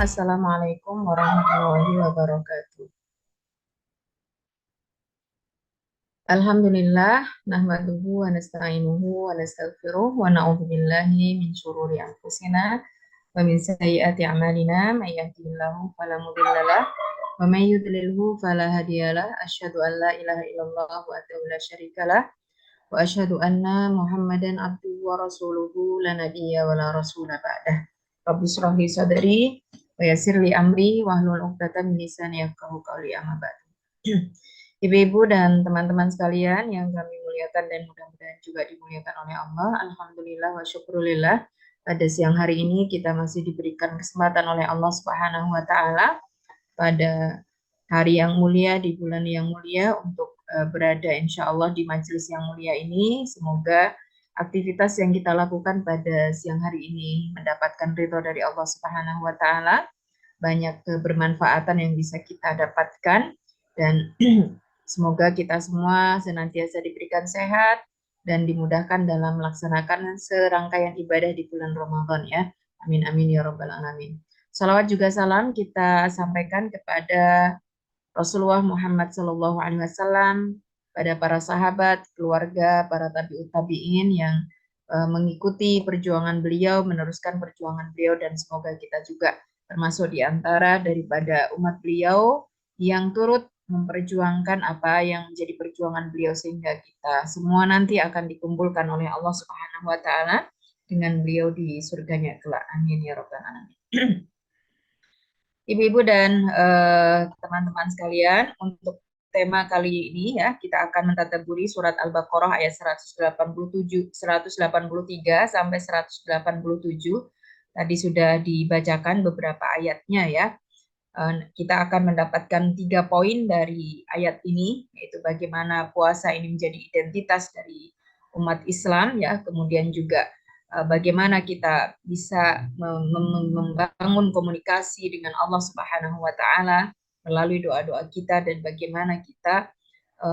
Assalamualaikum warahmatullahi wabarakatuh. Alhamdulillah, nahmaduhu wa nasta'inuhu wa nastaghfiruh wa na'udzu billahi min syururi anfusina wa min sayyiati a'malina may yahdihillahu fala mudilla lah wa may yudlilhu fala hadiyalah. Asyhadu an la ilaha illallah wahdahu la syarikalah wa asyhadu anna Muhammadan abduhu wa rasuluhu la nabiyya wa la rasula ba'dah. Rabbi shrah li sadri wa yassir li amri wahlul 'uqdatam min lisani yafqahu qawli amma ba'du. Ibu-ibu dan teman-teman sekalian yang kami muliakan dan mudah-mudahan juga dimuliakan oleh Allah. Alhamdulillah wa syukurillah, pada siang hari ini kita masih diberikan kesempatan oleh Allah Subhanahu wa taala pada hari yang mulia di bulan yang mulia untuk berada insya Allah di majelis yang mulia ini. Semoga aktivitas yang kita lakukan pada siang hari ini mendapatkan ridho dari Allah Subhanahu wa taala. Banyak kebermanfaatan yang bisa kita dapatkan dan semoga kita semua senantiasa diberikan sehat dan dimudahkan dalam melaksanakan serangkaian ibadah di bulan Ramadan ya. Amin amin ya rabbal alamin. Salawat juga salam kita sampaikan kepada Rasulullah Muhammad Sallallahu Alaihi Wasallam, pada para sahabat, keluarga, para tabi'ut tabi'in yang mengikuti perjuangan beliau, meneruskan perjuangan beliau, dan semoga kita juga termasuk di antara daripada umat beliau yang turut memperjuangkan apa yang menjadi perjuangan beliau sehingga kita semua nanti akan dikumpulkan oleh Allah Subhanahu wa taala dengan beliau di surganya kelak. Amin ya rabbal alamin. Ibu-ibu dan teman-teman sekalian, untuk tema kali ini ya, kita akan mentadabburi surat Al-Baqarah ayat 183 sampai 187. Tadi sudah dibacakan beberapa ayatnya ya. Kita akan mendapatkan 3 poin dari ayat ini, yaitu bagaimana puasa ini menjadi identitas dari umat Islam ya, kemudian juga bagaimana kita bisa membangun komunikasi dengan Allah Subhanahu wa taala melalui doa-doa kita, dan bagaimana kita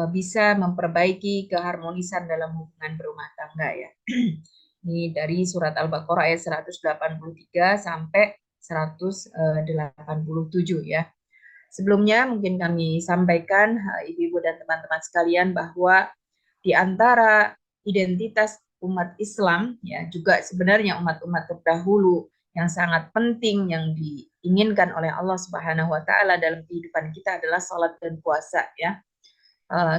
bisa memperbaiki keharmonisan dalam hubungan berumah tangga ya. Ini dari surat Al-Baqarah ayat 183 sampai 187 ya. Sebelumnya mungkin kami sampaikan ibu-ibu dan teman-teman sekalian bahwa di antara identitas umat Islam ya, juga sebenarnya umat-umat terdahulu yang sangat penting yang diinginkan oleh Allah Subhanahu wa taala dalam kehidupan kita adalah salat dan puasa ya.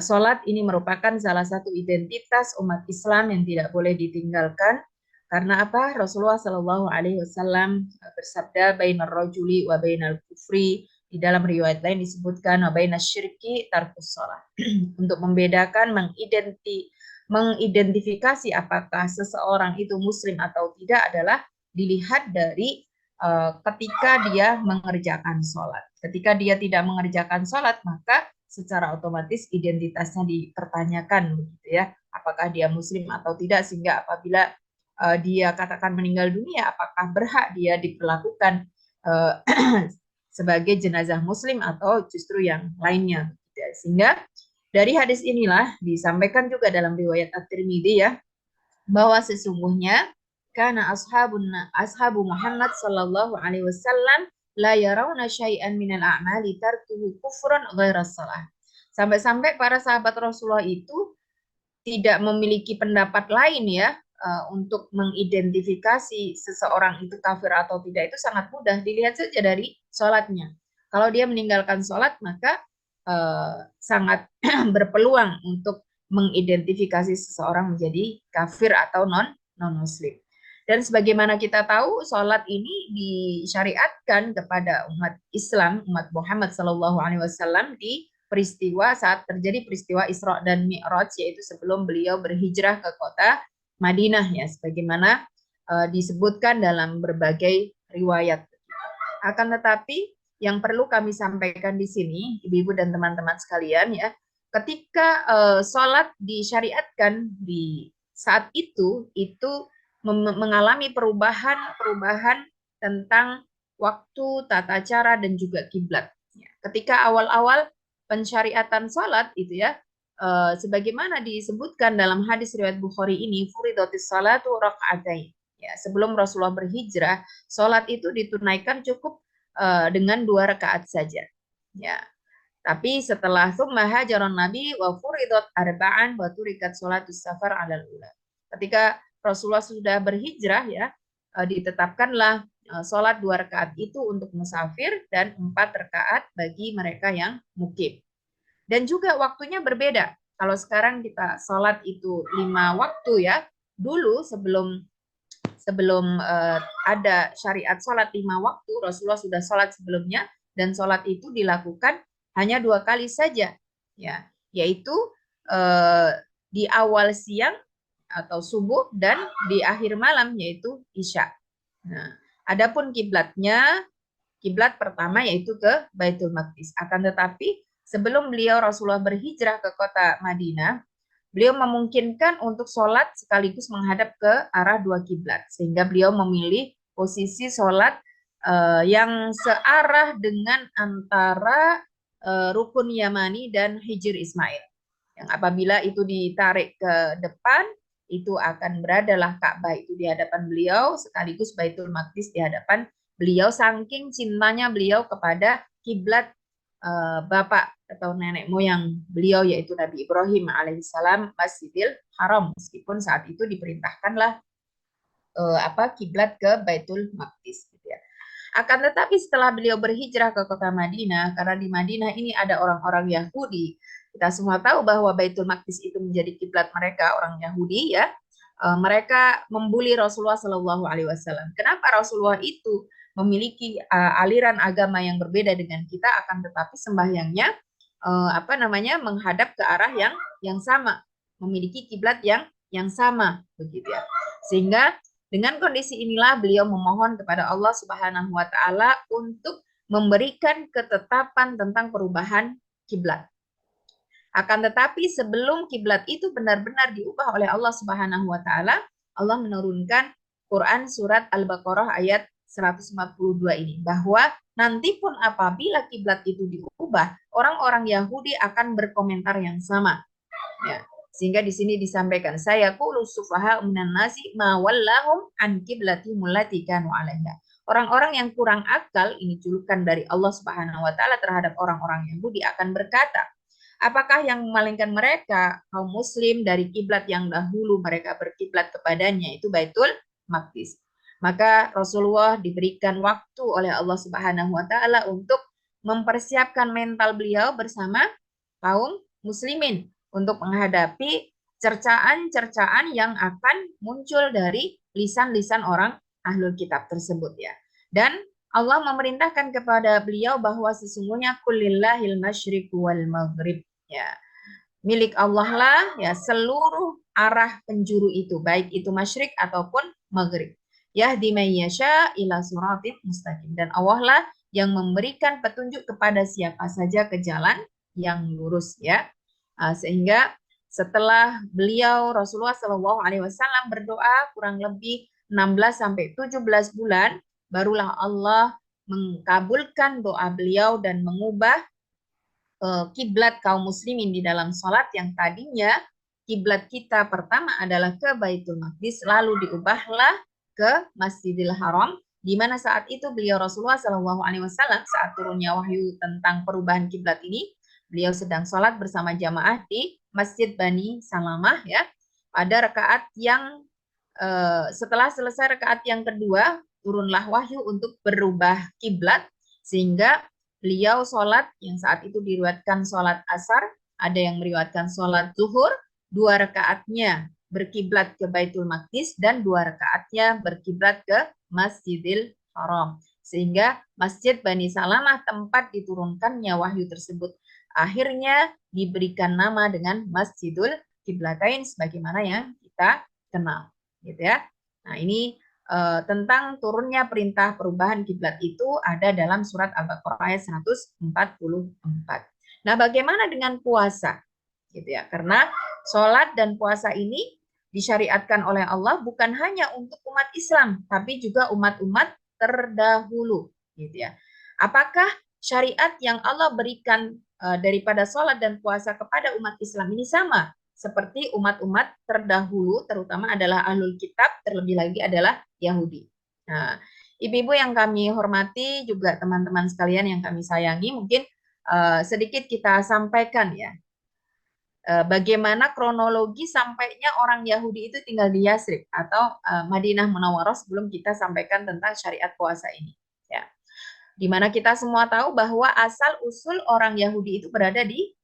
Salat ini merupakan salah satu identitas umat Islam yang tidak boleh ditinggalkan. Karena apa? Rasulullah Shallallahu Alaihi Wasallam bersabda, "Bainar rajuli wa bainal kufri." Di dalam riwayat lain disebutkan, "Wa bainas syirki tarkus shalah." Untuk membedakan, mengidentifikasi apakah seseorang itu muslim atau tidak adalah dilihat dari ketika dia mengerjakan sholat. Ketika dia tidak mengerjakan sholat, maka secara otomatis identitasnya dipertanyakan, begitu ya. Apakah dia muslim atau tidak, sehingga apabila dia katakan meninggal dunia, apakah berhak dia diperlakukan sebagai jenazah muslim atau justru yang lainnya. Sehingga dari hadis inilah disampaikan juga dalam riwayat At-Tirmidzi ya, bahwa sesungguhnya karena ashabu Muhammad sallallahu alaihi wasallam la yarawna syai'an minal a'mali tarkuhu kufran ghaira shalah. Sampai-sampai para sahabat Rasulullah itu tidak memiliki pendapat lain ya, untuk mengidentifikasi seseorang itu kafir atau tidak itu sangat mudah, dilihat saja dari sholatnya. Kalau dia meninggalkan sholat, maka sangat berpeluang untuk mengidentifikasi seseorang menjadi kafir atau non-muslim. Dan sebagaimana kita tahu, sholat ini disyariatkan kepada umat Islam, umat Muhammad Sallallahu Alaihi Wasallam di peristiwa saat terjadi peristiwa Isra dan Mi'raj, yaitu sebelum beliau berhijrah ke kota Madinah ya, sebagaimana disebutkan dalam berbagai riwayat. Akan tetapi yang perlu kami sampaikan di sini, ibu-ibu dan teman-teman sekalian ya, ketika sholat disyariatkan di saat itu mengalami perubahan tentang waktu, tata cara, dan juga kiblat. Ketika awal-awal pensyariatan sholat itu ya, sebagaimana disebutkan dalam hadis riwayat Bukhari ini, furidatis salatu raka'atain. Ya, sebelum Rasulullah berhijrah, sholat itu ditunaikan cukup dengan 2 rakaat saja. Ya. Tapi setelah tsumma hajaran Nabi wa furidat arba'an wa turikat sholatus safar 'alal ula. Ketika Rasulullah sudah berhijrah ya, ditetapkanlah sholat 2 rakaat itu untuk musafir dan 4 rakaat bagi mereka yang mukim. Dan juga waktunya berbeda. Kalau sekarang kita sholat itu 5 waktu ya, dulu sebelum ada syariat sholat 5 waktu, Rasulullah sudah sholat sebelumnya, dan sholat itu dilakukan hanya 2 kali saja, ya, yaitu di awal siang atau subuh dan di akhir malam yaitu isya. Nah, adapun kiblatnya, kiblat pertama yaitu ke Baitul Maqdis. Akan tetapi sebelum beliau Rasulullah berhijrah ke kota Madinah, beliau memungkinkan untuk sholat sekaligus menghadap ke arah 2 kiblat, sehingga beliau memilih posisi sholat yang searah dengan antara rukun Yamani dan Hijr Ismail. Yang apabila itu ditarik ke depan, itu akan beradalah Ka'bah itu di hadapan beliau, sekaligus Baitul Maqdis di hadapan beliau, saking cintanya beliau kepada kiblat bapak atau nenek moyang beliau, yaitu Nabi Ibrahim alaihissalam, Masjidil Haram, meskipun saat itu diperintahkanlah kiblat ke Baitul Maqdis gitu ya. Akan tetapi setelah beliau berhijrah ke kota Madinah, karena di Madinah ini ada orang-orang Yahudi, kita semua tahu bahwa Baitul Maqdis itu menjadi kiblat mereka, orang Yahudi ya. Mereka membuli Rasulullah Shallallahu Alaihi Wasallam. Kenapa Rasulullah itu memiliki aliran agama yang berbeda dengan kita, akan tetapi sembahyangnya menghadap ke arah yang sama, memiliki kiblat yang sama begitu ya. Sehingga dengan kondisi inilah beliau memohon kepada Allah Subhanahu wa taala untuk memberikan ketetapan tentang perubahan kiblat. Akan tetapi sebelum kiblat itu benar-benar diubah oleh Allah Subhanahu wa taala, Allah menurunkan Quran surat Al-Baqarah ayat 142 ini, bahwa nanti pun apabila kiblat itu diubah, orang-orang Yahudi akan berkomentar yang sama. Ya. Sehingga di sini disampaikan, saya qulu sufaha minan nasi ma wallahum an qiblatihim allati kanu 'alaiha. Orang-orang yang kurang akal, ini julukan dari Allah Subhanahu wa taala terhadap orang-orang Yahudi, akan berkata, apakah yang memalingkan mereka kaum muslim dari kiblat yang dahulu mereka berkiblat kepadanya, itu Baitul Maqdis. Maka Rasulullah diberikan waktu oleh Allah Subhanahu wa taala untuk mempersiapkan mental beliau bersama kaum muslimin untuk menghadapi cercaan-cercaan yang akan muncul dari lisan-lisan orang ahlul kitab tersebut ya. Dan Allah memerintahkan kepada beliau bahwa sesungguhnya kulillahil masyriq wal maghrib ya. Milik Allah lah ya seluruh arah penjuru itu, baik itu masyrik ataupun maghrib. Yahdi may yasha ila siratit mustaqim, dan Allah lah yang memberikan petunjuk kepada siapa saja ke jalan yang lurus ya. Sehingga setelah beliau Rasulullah Shallallahu Alaihi Wasallam berdoa kurang lebih 16 sampai 17 bulan, barulah Allah mengkabulkan doa beliau dan mengubah kiblat kaum muslimin di dalam sholat yang tadinya kiblat kita pertama adalah ke Baitul Maqdis, lalu diubahlah ke Masjidil Haram, di mana saat itu beliau Rasulullah Shallallahu Alaihi Wasallam saat turunnya wahyu tentang perubahan kiblat ini, beliau sedang sholat bersama jamaah di Masjid Bani Salamah ya, pada rakaat yang setelah selesai rakaat yang kedua turunlah wahyu untuk berubah kiblat, sehingga beliau sholat yang saat itu diriwayatkan sholat asar, ada yang meriwayatkan sholat zuhur, 2 rakaatnya berkiblat ke Baitul Maqdis dan 2 rakaatnya berkiblat ke Masjidil Haram. Sehingga Masjid Bani Salamah tempat diturunkannya wahyu tersebut akhirnya diberikan nama dengan Masjidul Qiblatain sebagaimana yang kita kenal, gitu ya. Nah, ini tentang turunnya perintah perubahan kiblat itu ada dalam surat Al-Baqarah ayat 144. Nah, bagaimana dengan puasa? Gitu ya. Karena sholat dan puasa ini disyariatkan oleh Allah bukan hanya untuk umat Islam, tapi juga umat-umat terdahulu, gitu ya. Apakah syariat yang Allah berikan daripada sholat dan puasa kepada umat Islam ini sama seperti umat-umat terdahulu, terutama adalah ahlul kitab, terlebih lagi adalah Yahudi? Nah, Ibu-ibu yang kami hormati, juga teman-teman sekalian yang kami sayangi, mungkin sedikit kita sampaikan ya, bagaimana kronologi sampainya orang Yahudi itu tinggal di Yasrib atau Madinah Munawwarah sebelum kita sampaikan tentang syariat puasa ini. Ya. Di mana kita semua tahu bahwa asal usul orang Yahudi itu berada di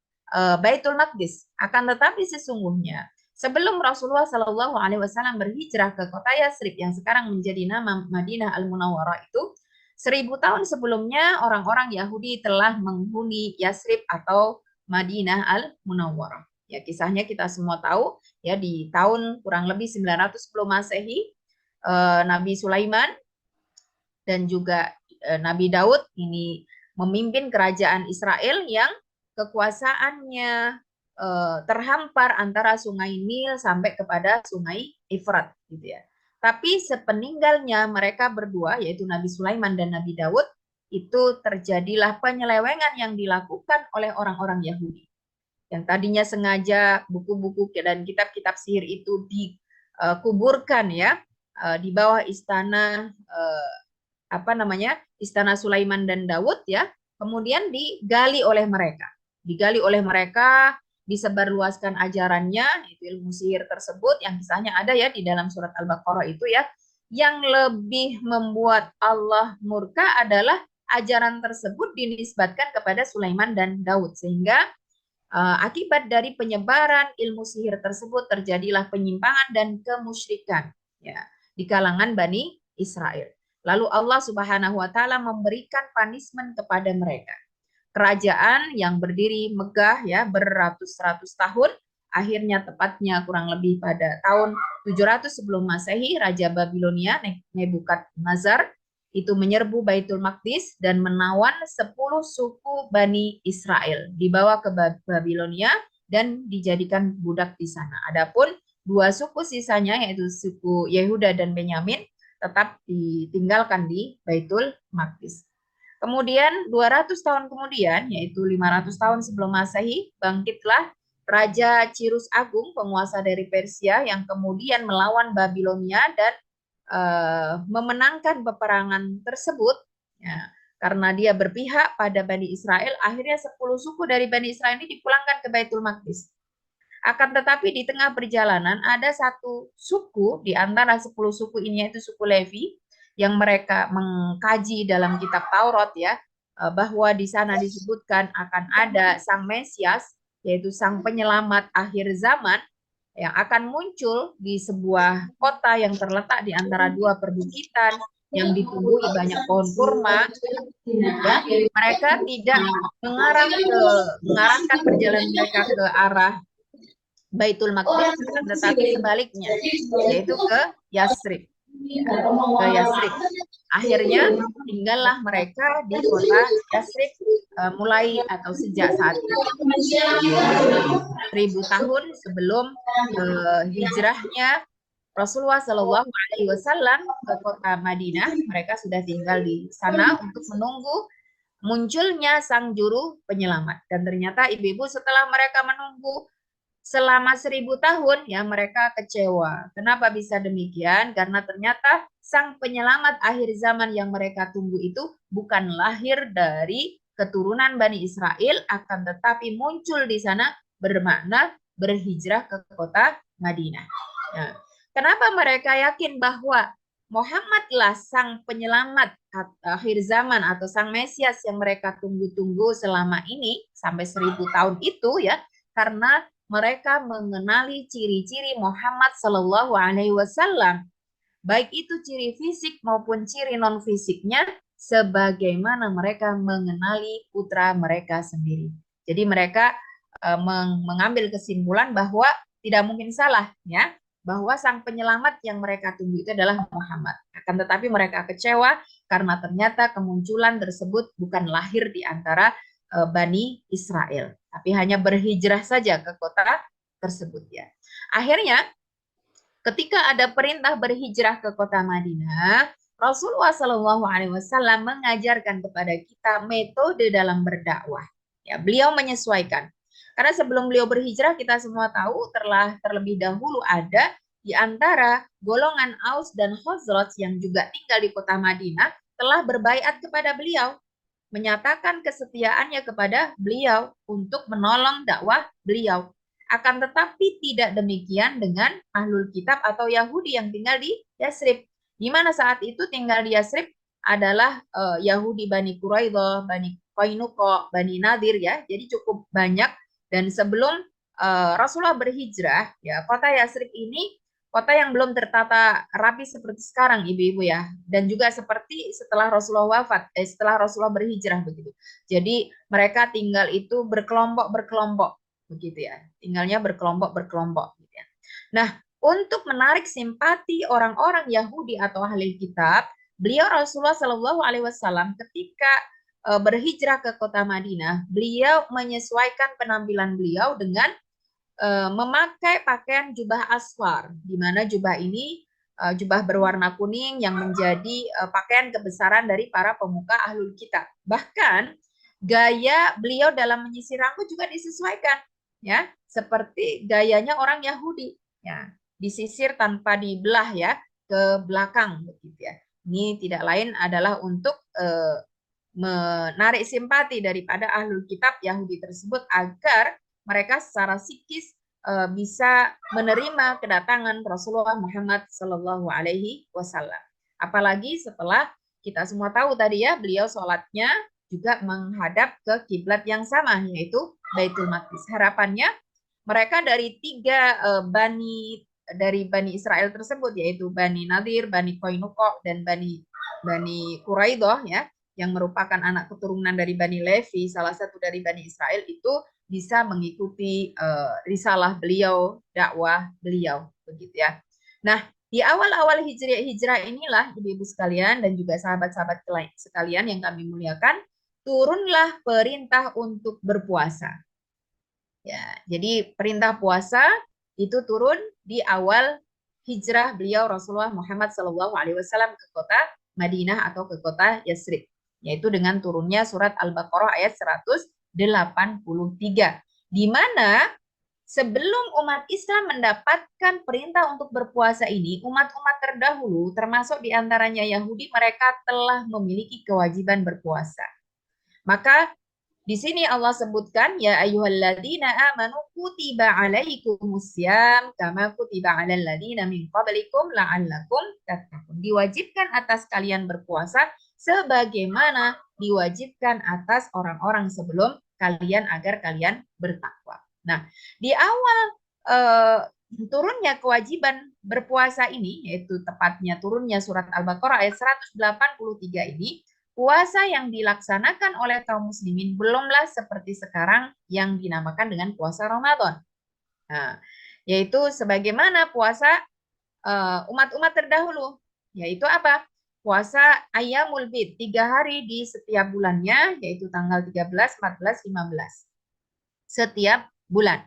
Baitul Maqdis. Akan tetapi sesungguhnya sebelum Rasulullah Shallallahu Alaihi Wasallam berhijrah ke kota Yasrib yang sekarang menjadi nama Madinah Al Munawwarah itu, 1000 tahun sebelumnya orang-orang Yahudi telah menghuni Yasrib atau Madinah Al Munawwarah. Ya, kisahnya kita semua tahu ya, di tahun kurang lebih 910 Masehi, Nabi Sulaiman dan juga Nabi Daud ini memimpin kerajaan Israel yang kekuasaannya terhampar antara Sungai Nil sampai kepada Sungai Efrat gitu ya. Tapi sepeninggalnya mereka berdua, yaitu Nabi Sulaiman dan Nabi Daud, itu terjadilah penyelewengan yang dilakukan oleh orang-orang Yahudi. Yang tadinya sengaja buku-buku dan kitab-kitab sihir itu dikuburkan ya di bawah istana istana Sulaiman dan Daud ya, kemudian digali oleh mereka, disebarluaskan ajarannya, itu ilmu sihir tersebut yang kisahnya ada ya di dalam surat Al-Baqarah itu ya. Yang lebih membuat Allah murka adalah ajaran tersebut dinisbatkan kepada Sulaiman dan Daud, sehingga akibat dari penyebaran ilmu sihir tersebut terjadilah penyimpangan dan kemusyrikan ya di kalangan Bani Israel. Lalu Allah Subhanahu wa taala memberikan punishment kepada mereka. Kerajaan yang berdiri megah ya beratus-ratus tahun, akhirnya tepatnya kurang lebih pada tahun 700 sebelum Masehi, Raja Babilonia Nebukadnezar itu menyerbu Baitul Maqdis dan menawan 10 suku Bani Israel, dibawa ke Babilonia dan dijadikan budak di sana. Adapun 2 suku sisanya, yaitu suku Yehuda dan Benyamin, tetap ditinggalkan di Baitul Maqdis. Kemudian 200 tahun kemudian, yaitu 500 tahun sebelum Masehi, bangkitlah Raja Cirus Agung, penguasa dari Persia, yang kemudian melawan Babilonia dan memenangkan peperangan tersebut ya, karena dia berpihak pada Bani Israel. Akhirnya 10 suku dari Bani Israel ini dipulangkan ke Baitul Maqdis. Akan tetapi di tengah perjalanan ada satu suku di antara 10 suku ini, yaitu suku Levi, yang mereka mengkaji dalam kitab Taurat ya, bahwa di sana disebutkan akan ada sang Mesias, yaitu sang penyelamat akhir zaman, yang akan muncul di sebuah kota yang terletak di antara 2 perbukitan yang ditumbuhi banyak pohon kurma. Ya, mereka tidak mengarahkan perjalanan mereka ke arah Baitul Maqdis, tetapi sebaliknya, yaitu ke Yasrib. Ke Yasrib. Akhirnya tinggallah mereka di kota Yasrib mulai atau sejak saat itu. 1000 tahun sebelum hijrahnya Rasulullah Shallallahu Alaihi Wasallam ke kota Madinah, mereka sudah tinggal di sana untuk menunggu munculnya sang juru penyelamat. Dan ternyata ibu-ibu setelah mereka menunggu selama 1000 tahun ya, mereka kecewa. Kenapa bisa demikian? Karena ternyata sang penyelamat akhir zaman yang mereka tunggu itu bukan lahir dari keturunan Bani Israel, akan tetapi muncul di sana bermakna berhijrah ke kota Madinah. Nah, kenapa mereka yakin bahwa Muhammadlah sang penyelamat akhir zaman atau sang Mesias yang mereka tunggu-tunggu selama ini sampai 1000 tahun itu ya? Karena mereka mengenali ciri-ciri Muhammad Shallallahu Alaihi Wasallam, baik itu ciri fisik maupun ciri non fisiknya, sebagaimana mereka mengenali putra mereka sendiri. Jadi mereka mengambil kesimpulan bahwa tidak mungkin salah ya, bahwa sang penyelamat yang mereka tunggu itu adalah Muhammad. Akan tetapi mereka kecewa karena ternyata kemunculan tersebut bukan lahir di antara Bani Israel, tapi hanya berhijrah saja ke kota tersebut ya. Akhirnya ketika ada perintah berhijrah ke kota Madinah, Rasulullah Shallallahu Alaihi Wasallam mengajarkan kepada kita metode dalam berdakwah. Ya, beliau menyesuaikan. Karena sebelum beliau berhijrah, kita semua tahu terlebih dahulu ada di antara golongan Aus dan Khazraj yang juga tinggal di kota Madinah telah berbaiat kepada beliau, menyatakan kesetiaannya kepada beliau untuk menolong dakwah beliau. Akan tetapi tidak demikian dengan ahlul kitab atau Yahudi yang tinggal di Yasrib. Di mana saat itu tinggal di Yasrib adalah Yahudi Bani Quraidah, Bani Qainuqa, Bani Nadir ya. Jadi cukup banyak, dan sebelum Rasulullah berhijrah, ya kota Yasrib ini kota yang belum tertata rapi seperti sekarang, ibu-ibu ya, dan juga seperti setelah Rasulullah wafat, setelah Rasulullah berhijrah begitu. Jadi mereka tinggal itu berkelompok-berkelompok begitu ya, tinggalnya berkelompok-berkelompok gitu ya. Nah, untuk menarik simpati orang-orang Yahudi atau ahli kitab, beliau Rasulullah Shallallahu Alaihi Wasallam ketika berhijrah ke kota Madinah, beliau menyesuaikan penampilan beliau dengan memakai pakaian jubah asfar, di mana jubah ini jubah berwarna kuning yang menjadi pakaian kebesaran dari para pemuka ahlul kitab. Bahkan gaya beliau dalam menyisir rambut juga disesuaikan, ya, seperti gayanya orang Yahudi, ya, disisir tanpa dibelah ya ke belakang begitu ya. Ini tidak lain adalah untuk menarik simpati daripada ahlul kitab Yahudi tersebut agar mereka secara psikis bisa menerima kedatangan Rasulullah Muhammad Sallallahu Alaihi Wasallam. Apalagi setelah kita semua tahu tadi ya, beliau sholatnya juga menghadap ke kiblat yang sama, yaitu Baitul Maqdis. Harapannya mereka dari tiga Bani Israel tersebut, yaitu Bani Nadir, Bani Qainuqa, dan Bani Quraidah ya, yang merupakan anak keturunan dari Bani Levi, salah satu dari Bani Israel, itu bisa mengikuti risalah beliau, dakwah beliau, begitu ya. Nah, di awal-awal hijrah inilah ibu-ibu sekalian dan juga sahabat-sahabat sekalian yang kami muliakan, turunlah perintah untuk berpuasa. Ya, jadi perintah puasa itu turun di awal hijrah beliau Rasulullah Muhammad SAW ke kota Madinah atau ke kota Yasrib, yaitu dengan turunnya surat Al-Baqarah ayat 183, di mana sebelum umat Islam mendapatkan perintah untuk berpuasa ini, umat-umat terdahulu termasuk diantaranya Yahudi, mereka telah memiliki kewajiban berpuasa. Maka di sini Allah sebutkan, ya ayyuhalladzina amanu kutiba alaikumussyam kama kutiba alal ladzina min qablikum la'allakum tattaqun. Diwajibkan atas kalian berpuasa sebagaimana diwajibkan atas orang-orang sebelum kalian agar kalian bertakwa. Nah, di awal turunnya kewajiban berpuasa ini, yaitu tepatnya turunnya surat Al-Baqarah ayat 183 ini, puasa yang dilaksanakan oleh kaum muslimin belumlah seperti sekarang yang dinamakan dengan puasa Ramadan. Nah, yaitu sebagaimana puasa umat-umat terdahulu, yaitu apa? Puasa Ayyamul Bid, 3 hari di setiap bulannya, yaitu tanggal 13, 14, 15. Setiap bulan.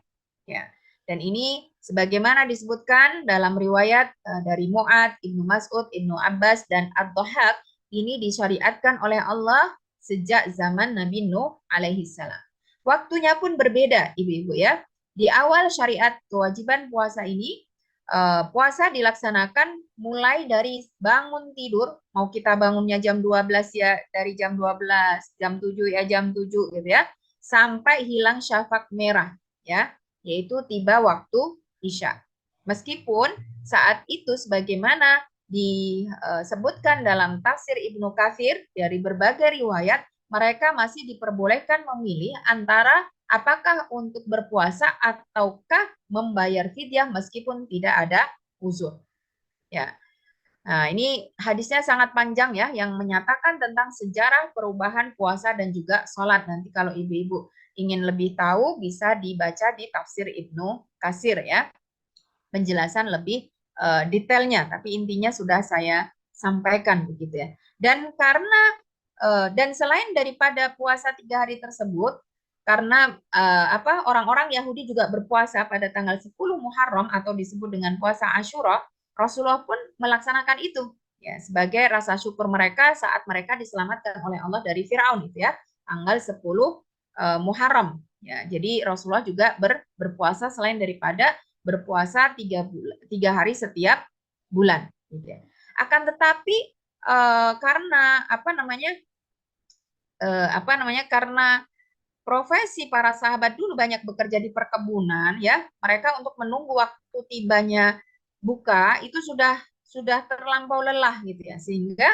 Ya. Dan ini sebagaimana disebutkan dalam riwayat dari Mu'ad, Ibnu Mas'ud, Ibnu Abbas, dan Ad-Dhahhak, ini disyariatkan oleh Allah sejak zaman Nabi Nuh alaihi salam. Waktunya pun berbeda, ibu-ibu ya. Di awal syariat kewajiban puasa ini, puasa dilaksanakan mulai dari bangun tidur, mau kita bangunnya jam 12 ya, dari jam 12, jam 7 ya, jam 7 gitu ya, sampai hilang syafaq merah ya, yaitu tiba waktu Isya. Meskipun saat itu sebagaimana disebutkan dalam tafsir Ibnu Katsir dari berbagai riwayat, mereka masih diperbolehkan memilih antara apakah untuk berpuasa ataukah membayar fidyah meskipun tidak ada uzur. Ya. Nah, ini hadisnya sangat panjang ya, yang menyatakan tentang sejarah perubahan puasa dan juga sholat. Nanti kalau ibu-ibu ingin lebih tahu bisa dibaca di tafsir Ibnu Katsir ya, penjelasan lebih detailnya. Tapi intinya sudah saya sampaikan begitu ya. Dan karena dan selain daripada puasa 3 hari tersebut, karena orang-orang Yahudi juga berpuasa pada tanggal 10 Muharram atau disebut dengan puasa Asyura, Rasulullah pun melaksanakan itu ya sebagai rasa syukur mereka saat mereka diselamatkan oleh Allah dari Firaun itu ya, tanggal 10 Muharram ya. Jadi Rasulullah juga berpuasa selain daripada berpuasa 3 hari setiap bulan. Gitu ya. Akan tetapi karena karena profesi para sahabat dulu banyak bekerja di perkebunan, ya, mereka untuk menunggu waktu tibanya buka itu sudah terlampau lelah gitu ya, sehingga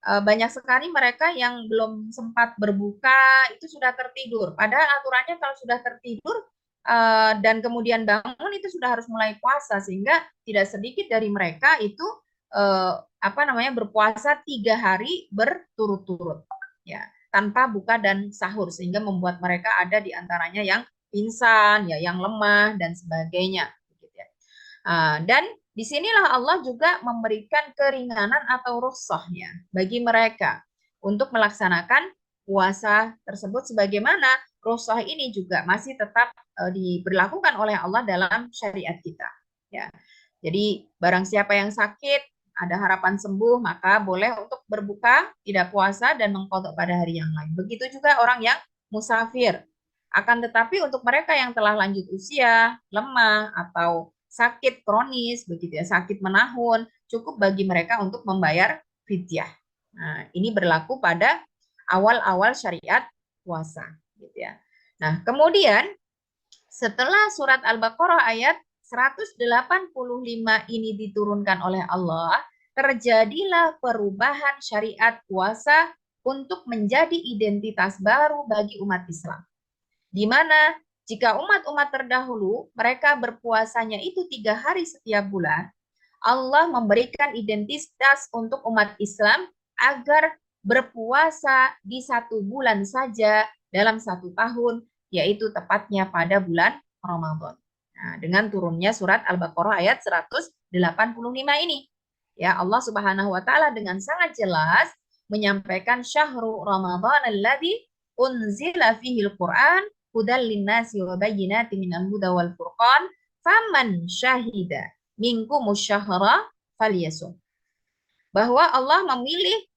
banyak sekali mereka yang belum sempat berbuka itu sudah tertidur. Padahal aturannya kalau sudah tertidur dan kemudian bangun itu sudah harus mulai puasa, sehingga tidak sedikit dari mereka itu berpuasa 3 hari berturut-turut, ya, tanpa buka dan sahur, sehingga membuat mereka ada di antaranya yang pingsan, ya, yang lemah dan sebagainya. Gitu ya. Dan disinilah Allah juga memberikan keringanan atau rukhsahnya bagi mereka untuk melaksanakan puasa tersebut, sebagaimana rukhsah ini juga masih tetap diberlakukan oleh Allah dalam syariat kita. Ya. Jadi barang siapa yang sakit, ada harapan sembuh, maka boleh untuk berbuka, tidak puasa, dan mengqadha pada hari yang lain. Begitu juga orang yang musafir. Akan tetapi untuk mereka yang telah lanjut usia, lemah, atau sakit kronis, begitu ya, sakit menahun, cukup bagi mereka untuk membayar fidyah. Nah, ini berlaku pada awal-awal syariat puasa. Gitu ya. Nah, kemudian setelah surat Al-Baqarah ayat 185 ini diturunkan oleh Allah, terjadilah perubahan syariat puasa untuk menjadi identitas baru bagi umat Islam. Di mana jika umat-umat terdahulu mereka berpuasanya itu 3 hari setiap bulan, Allah memberikan identitas untuk umat Islam agar berpuasa di 1 bulan saja dalam 1 tahun, yaitu tepatnya pada bulan Ramadan. Nah, dengan turunnya surat Al-Baqarah ayat 185 ini, ya, Allah Subhanahu wa taala dengan sangat jelas menyampaikan syahrul Ramadan alladzi unzila fihi al-Qur'an hudal linnasi wa bayyinatin minal huda wal furqan faman syahida minkumus syahra falyasum. Bahwa Allah memilih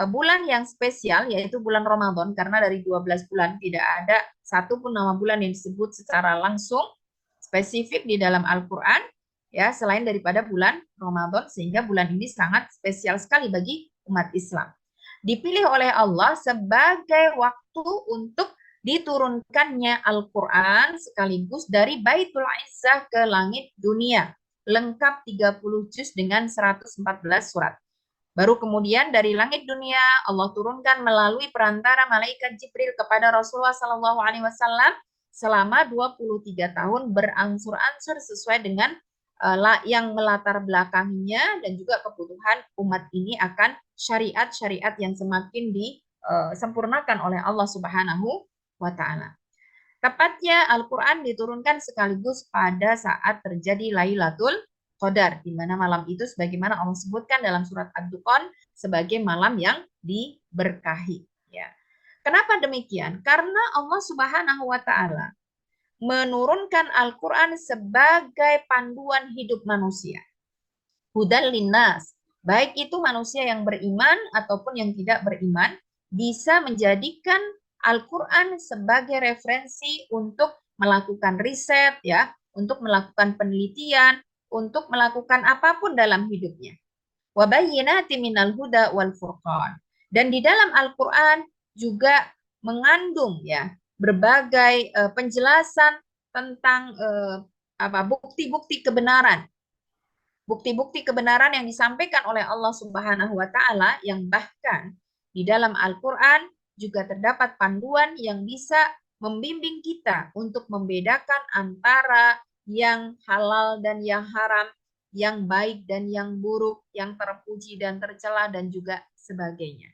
bulan yang spesial, yaitu bulan Ramadan, karena dari 12 bulan tidak ada satu pun nama bulan yang disebut secara langsung spesifik di dalam Al-Quran, ya, selain daripada bulan Ramadan, sehingga bulan ini sangat spesial sekali bagi umat Islam. Dipilih oleh Allah sebagai waktu untuk diturunkannya Al-Quran sekaligus dari Baitul Izzah ke langit dunia, lengkap 30 juz dengan 114 surat. Baru kemudian dari langit dunia Allah turunkan melalui perantara malaikat Jibril kepada Rasulullah SAW selama 23 tahun berangsur-angsur sesuai dengan yang melatar belakangnya dan juga kebutuhan umat ini akan syariat-syariat yang semakin disempurnakan oleh Allah Subhanahu wa taala. Tepatnya Al-Quran diturunkan sekaligus pada saat terjadi Lailatul Qadar, di mana malam itu sebagaimana Allah sebutkan dalam surat Ad-Dukhan sebagai malam yang diberkahi. Ya. Kenapa demikian? Karena Allah Subhanahu wa taala menurunkan Al-Quran sebagai panduan hidup manusia. Hudal linnas, baik itu manusia yang beriman ataupun yang tidak beriman, bisa menjadikan Al-Quran sebagai referensi untuk melakukan riset, ya, untuk melakukan penelitian, untuk melakukan apapun dalam hidupnya. Wa bayyinatin minal huda wal furqan. Dan di dalam Al-Quran juga mengandung, ya, berbagai penjelasan tentang bukti-bukti kebenaran. Bukti-bukti kebenaran yang disampaikan oleh Allah Subhanahu wa taala, yang bahkan di dalam Al-Quran juga terdapat panduan yang bisa membimbing kita untuk membedakan antara yang halal dan yang haram, yang baik dan yang buruk, yang terpuji dan tercela, dan juga sebagainya.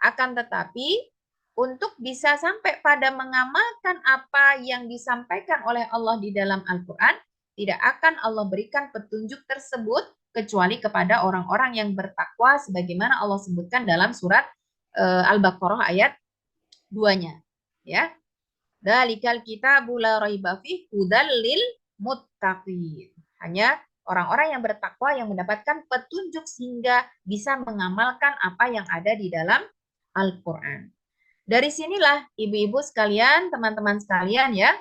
Akan tetapi, untuk bisa sampai pada mengamalkan apa yang disampaikan oleh Allah di dalam Al-Quran, tidak akan Allah berikan petunjuk tersebut kecuali kepada orang-orang yang bertakwa, sebagaimana Allah sebutkan dalam surat Al-Baqarah ayat 2-nya. Ya. Dzalikal kitabu la raiba fihi hudal lil muttaqin. Hanya orang-orang yang bertakwa yang mendapatkan petunjuk sehingga bisa mengamalkan apa yang ada di dalam Al-Quran. Dari sinilah ibu-ibu sekalian, teman-teman sekalian, ya,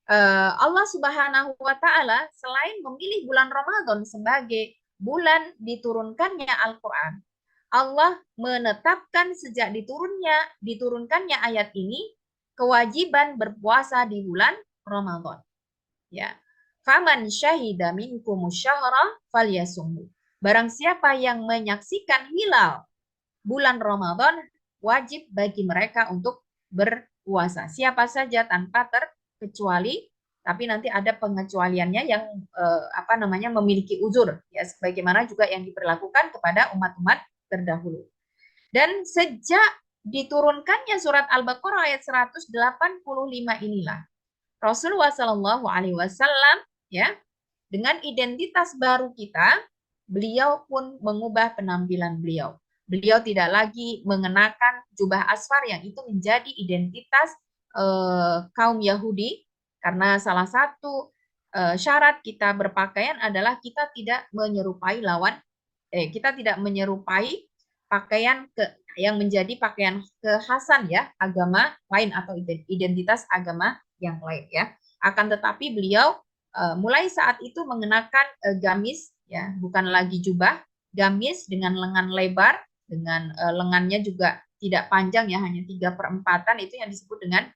Allah Subhanahu wa Ta'ala selain memilih bulan Ramadan sebagai bulan diturunkannya Al-Quran, Allah menetapkan sejak diturunkannya ayat ini kewajiban berpuasa di bulan Ramadan. Ya. Faman syahida minkum syahra falyasumhu. Barang siapa yang menyaksikan hilal bulan Ramadan, wajib bagi mereka untuk berpuasa. Siapa saja tanpa terkecuali, tapi nanti ada pengecualiannya yang memiliki uzur, ya sebagaimana juga yang diberlakukan kepada umat-umat terdahulu. Dan sejak diturunkannya surat Al-Baqarah ayat 185 inilah Rasulullah Shallallahu Alaihi Wasallam ya dengan identitas baru kita, beliau pun mengubah penampilan beliau. Beliau tidak lagi mengenakan jubah asfar yang itu menjadi identitas kaum Yahudi, karena salah satu syarat kita berpakaian adalah kita tidak menyerupai kita tidak menyerupai pakaian yang menjadi pakaian kekhasan ya agama lain atau identitas agama yang lain ya. Akan tetapi beliau mulai saat itu mengenakan gamis ya, bukan lagi jubah, gamis dengan lengan lebar, dengan lengannya juga tidak panjang ya, hanya 3/4 itu yang disebut dengan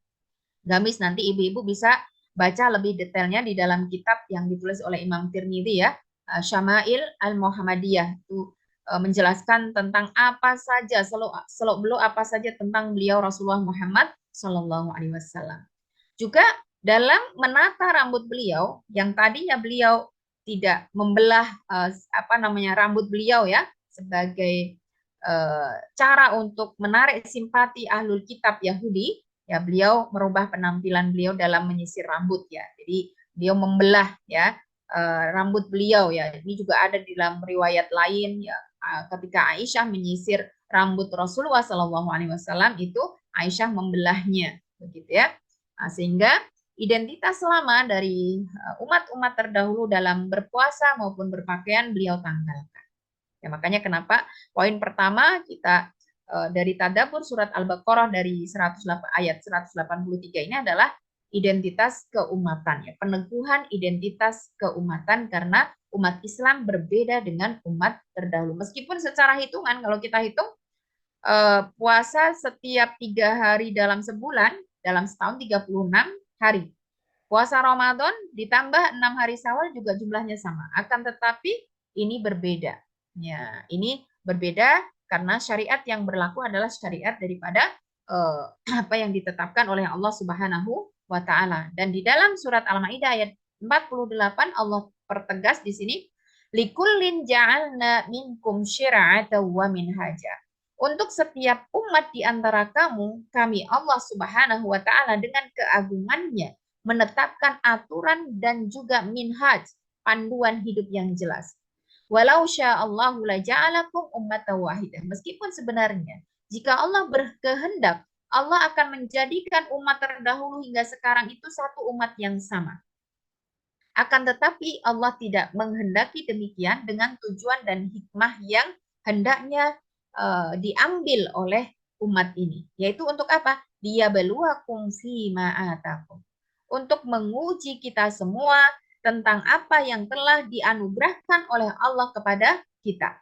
gamis. Nanti ibu-ibu bisa baca lebih detailnya di dalam kitab yang ditulis oleh Imam Tirmidzi ya, Syama'il Al-Muhammadiyah, itu menjelaskan tentang apa saja seluk-beluk apa saja tentang beliau Rasulullah Muhammad Shallallahu Alaihi Wasallam. Juga dalam menata rambut beliau, yang tadinya beliau tidak membelah rambut beliau ya sebagai cara untuk menarik simpati ahlul kitab Yahudi, ya beliau merubah penampilan beliau dalam menyisir rambut ya. Jadi beliau membelah ya rambut beliau ya. Ini juga ada di dalam riwayat lain ya, ketika Aisyah menyisir rambut Rasulullah Shallallahu Alaihi Wasallam itu Aisyah membelahnya begitu ya. Nah, sehingga identitas lama dari umat-umat terdahulu dalam berpuasa maupun berpakaian beliau tanggalkan. Ya, makanya kenapa poin pertama kita dari tadabbur surat Al-Baqarah dari ayat 183 ini adalah identitas keumatan ya, peneguhan identitas keumatan, karena umat Islam berbeda dengan umat terdahulu. Meskipun secara hitungan kalau kita hitung puasa setiap 3 hari dalam sebulan, dalam setahun 36 hari. Puasa Ramadan ditambah 6 hari Syawal juga jumlahnya sama. Akan tetapi ini berbeda. Ya, ini berbeda karena syariat yang berlaku adalah syariat daripada apa yang ditetapkan oleh Allah Subhanahu wa Ta'ala. Dan di dalam surat Al-Maidah ayat 48 Allah pertegas di sini, likullin ja'alna minkum syir'atan wa minhaja. Untuk setiap umat di antara kamu, kami Allah Subhanahu wa Ta'ala dengan keagungannya menetapkan aturan dan juga minhaj, panduan hidup yang jelas. Walau sya'allahu la ja'alakum ummatan wahidah. Meskipun sebenarnya jika Allah berkehendak, Allah akan menjadikan umat terdahulu hingga sekarang itu satu umat yang sama. Akan tetapi Allah tidak menghendaki demikian dengan tujuan dan hikmah yang hendaknya diambil oleh umat ini, yaitu untuk apa? Liyabluwakum fima atakum, untuk menguji kita semua tentang apa yang telah dianugerahkan oleh Allah kepada kita.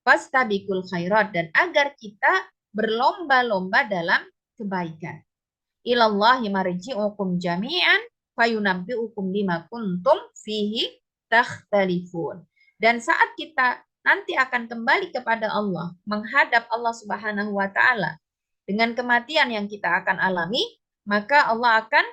Fastabiqul khairat, dan agar kita berlomba-lomba dalam kebaikan. Ilallahi marji'ukum jami'an fayunabbi'ukum bima kuntum fihi takhtalifun. Dan saat kita nanti akan kembali kepada Allah, menghadap Allah Subhanahu wa Ta'ala dengan kematian yang kita akan alami, maka Allah akan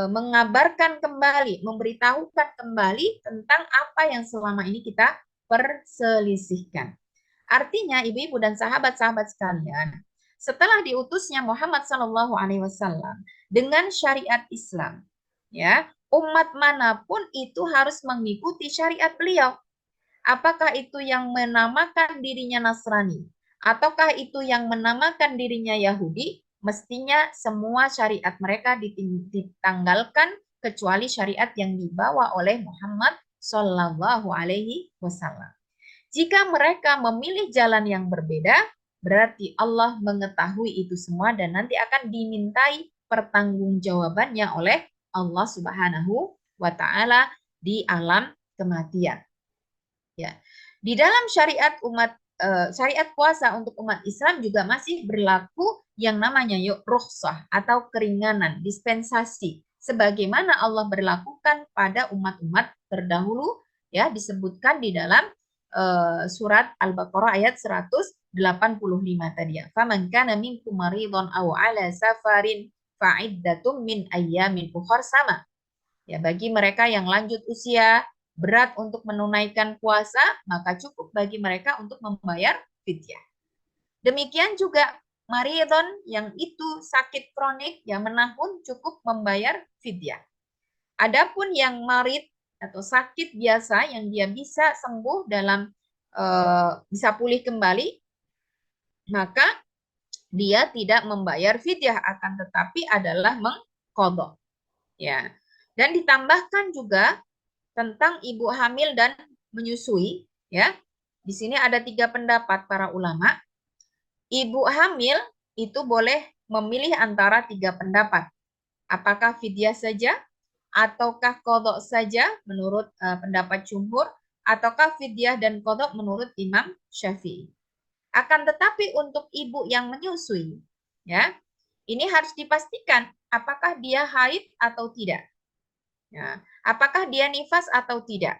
mengabarkan kembali, memberitahukan kembali tentang apa yang selama ini kita perselisihkan. Artinya, ibu-ibu dan sahabat-sahabat sekalian, setelah diutusnya Muhammad Sallallahu Alaihi Wasallam dengan syariat Islam, ya umat manapun itu harus mengikuti syariat beliau. Apakah itu yang menamakan dirinya Nasrani, ataukah itu yang menamakan dirinya Yahudi, mestinya semua syariat mereka ditanggalkan kecuali syariat yang dibawa oleh Muhammad Sallallahu Alaihi Wasallam. Jika mereka memilih jalan yang berbeda, berarti Allah mengetahui itu semua dan nanti akan dimintai pertanggungjawabannya oleh Allah Subhanahu wa taala di alam kematian. Ya. Di dalam syariat puasa untuk umat Islam juga masih berlaku yang namanya rukhsah atau keringanan, dispensasi, sebagaimana Allah berlakukan pada umat-umat terdahulu, ya, disebutkan di dalam surat Al-Baqarah ayat 185 tadi ya. Faman kana minkum maridun aw ala safarin fa'iddatum min ayyamin ukhar, sama. Ya, bagi mereka yang lanjut usia, berat untuk menunaikan puasa, maka cukup bagi mereka untuk membayar fidyah. Demikian juga maridon yang itu sakit kronik yang menahun, cukup membayar fidyah. Adapun yang marid atau sakit biasa yang dia bisa sembuh dalam bisa pulih kembali, maka dia tidak membayar fidyah, akan tetapi adalah mengqadha. Ya. Dan ditambahkan juga tentang ibu hamil dan menyusui, ya. Di sini ada 3 pendapat para ulama. Ibu hamil itu boleh memilih antara 3 pendapat. Apakah fidyah saja, ataukah qadha saja menurut pendapat jumhur, ataukah fidyah dan qadha menurut Imam Syafi'i. Akan tetapi untuk ibu yang menyusui, ya, ini harus dipastikan apakah dia haid atau tidak. Ya, apakah dia nifas atau tidak?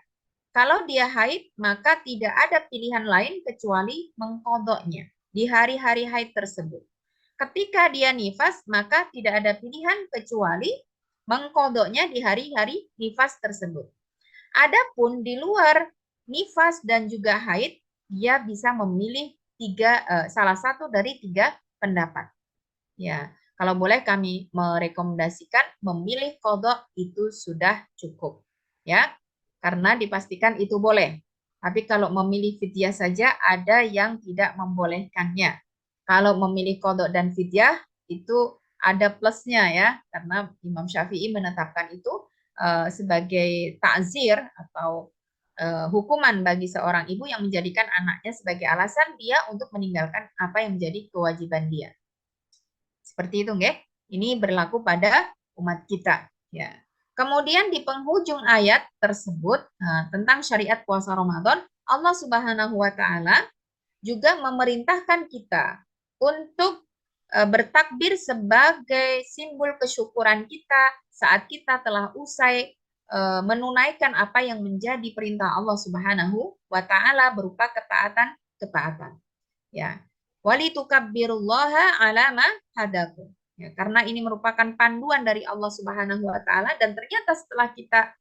Kalau dia haid, maka tidak ada pilihan lain kecuali mengqadhanya di hari-hari haid tersebut. Ketika dia nifas, maka tidak ada pilihan kecuali mengqadhanya di hari-hari nifas tersebut. Adapun di luar nifas dan juga haid, dia bisa memilih salah satu dari 3 pendapat. Ya, kalau boleh kami merekomendasikan memilih qadha itu sudah cukup, ya, karena dipastikan itu boleh. Tapi kalau memilih fidyah saja ada yang tidak membolehkannya. Kalau memilih qadha dan fidyah itu ada plusnya, ya, karena Imam Syafi'i menetapkan itu sebagai ta'zir atau hukuman bagi seorang ibu yang menjadikan anaknya sebagai alasan dia untuk meninggalkan apa yang menjadi kewajiban dia. Seperti itu, nggih. Ini berlaku pada umat kita, ya. Kemudian di penghujung ayat tersebut tentang syariat puasa Ramadan, Allah Subhanahu wa taala juga memerintahkan kita untuk bertakbir sebagai simbol kesyukuran kita saat kita telah usai menunaikan apa yang menjadi perintah Allah Subhanahu wa taala berupa ketaatan. Ya. Walitukabbirullaha ala ma hadakum. Ya, karena ini merupakan panduan dari Allah Subhanahu wa taala dan ternyata setelah kita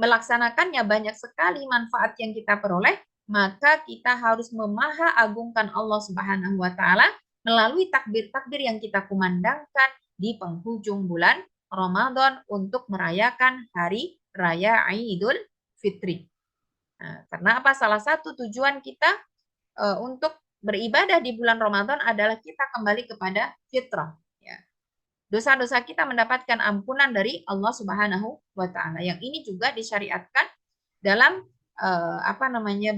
melaksanakannya banyak sekali manfaat yang kita peroleh, maka kita harus memaha-agungkan Allah Subhanahu wa taala melalui takbir-takbir yang kita kumandangkan di penghujung bulan Ramadan untuk merayakan hari raya Idul Fitri. Nah, karena apa? Salah satu tujuan kita untuk beribadah di bulan Ramadan adalah kita kembali kepada fitrah. Ya. Dosa-dosa kita mendapatkan ampunan dari Allah Subhanahu wa taala. Yang ini juga disyariatkan dalam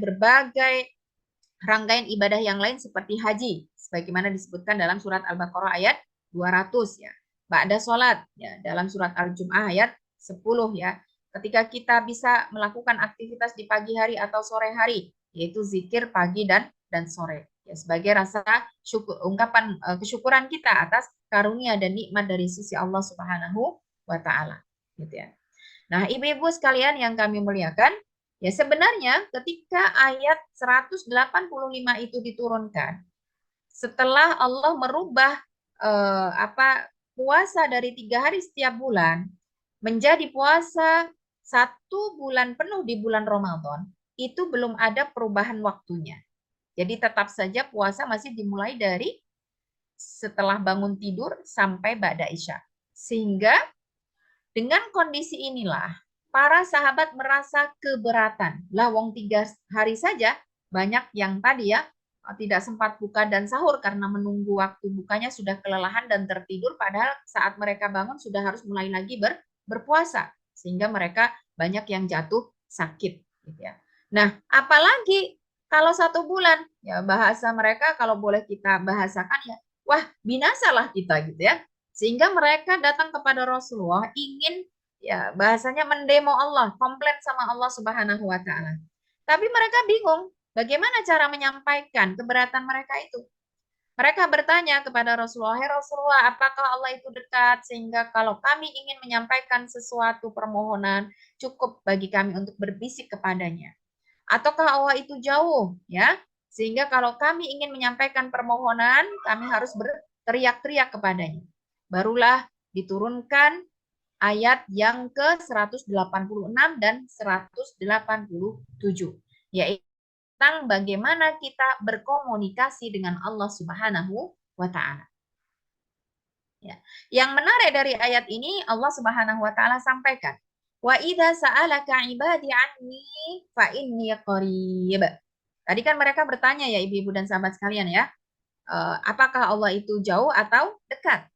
berbagai rangkaian ibadah yang lain seperti haji, sebagaimana disebutkan dalam surat Al-Baqarah ayat 200, ya. Ba'da salat, ya, dalam surat Al-Jum'ah ayat 10, ya. Ketika kita bisa melakukan aktivitas di pagi hari atau sore hari, yaitu zikir pagi dan sore, ya, sebagai rasa ungkapan kesyukuran kita atas karunia dan nikmat dari sisi Allah Subhanahu wa taala, gitu ya. Nah, ibu-ibu sekalian yang kami muliakan, ya, sebenarnya ketika ayat 185 itu diturunkan, setelah Allah merubah puasa dari 3 hari setiap bulan menjadi puasa 1 bulan penuh di bulan Ramadan, itu belum ada perubahan waktunya. Jadi tetap saja puasa masih dimulai dari setelah bangun tidur sampai ba'da isya. Sehingga dengan kondisi inilah para sahabat merasa keberatan. Lah wong 3 hari saja banyak yang tadi, ya, tidak sempat buka dan sahur karena menunggu waktu bukanya sudah kelelahan dan tertidur, padahal saat mereka bangun sudah harus mulai lagi berpuasa. Sehingga mereka banyak yang jatuh sakit, gitu ya. Nah, apalagi kalau 1 bulan, ya, bahasa mereka kalau boleh kita bahasakan, ya, wah, binasalah kita, gitu ya. Sehingga mereka datang kepada Rasulullah ingin Ya, bahasanya mendemo Allah, komplain sama Allah Subhanahu wa taala. Tapi mereka bingung bagaimana cara menyampaikan keberatan mereka itu. Mereka bertanya kepada Rasulullah, "Hai Rasulullah, apakah Allah itu dekat sehingga kalau kami ingin menyampaikan sesuatu permohonan cukup bagi kami untuk berbisik kepadanya? Ataukah Allah itu jauh, ya? Sehingga kalau kami ingin menyampaikan permohonan, kami harus berteriak-teriak kepadanya." Barulah diturunkan ayat yang ke-186 dan 187, yaitu tentang bagaimana kita berkomunikasi dengan Allah Subhanahu wa taala. Ya. Yang menarik dari ayat ini Allah Subhanahu wa taala sampaikan, "Wa idza sa'alaka 'ibadi 'anni fa inni qarib." Tadi kan mereka bertanya ya ibu-ibu dan sahabat sekalian ya, apakah Allah itu jauh atau dekat?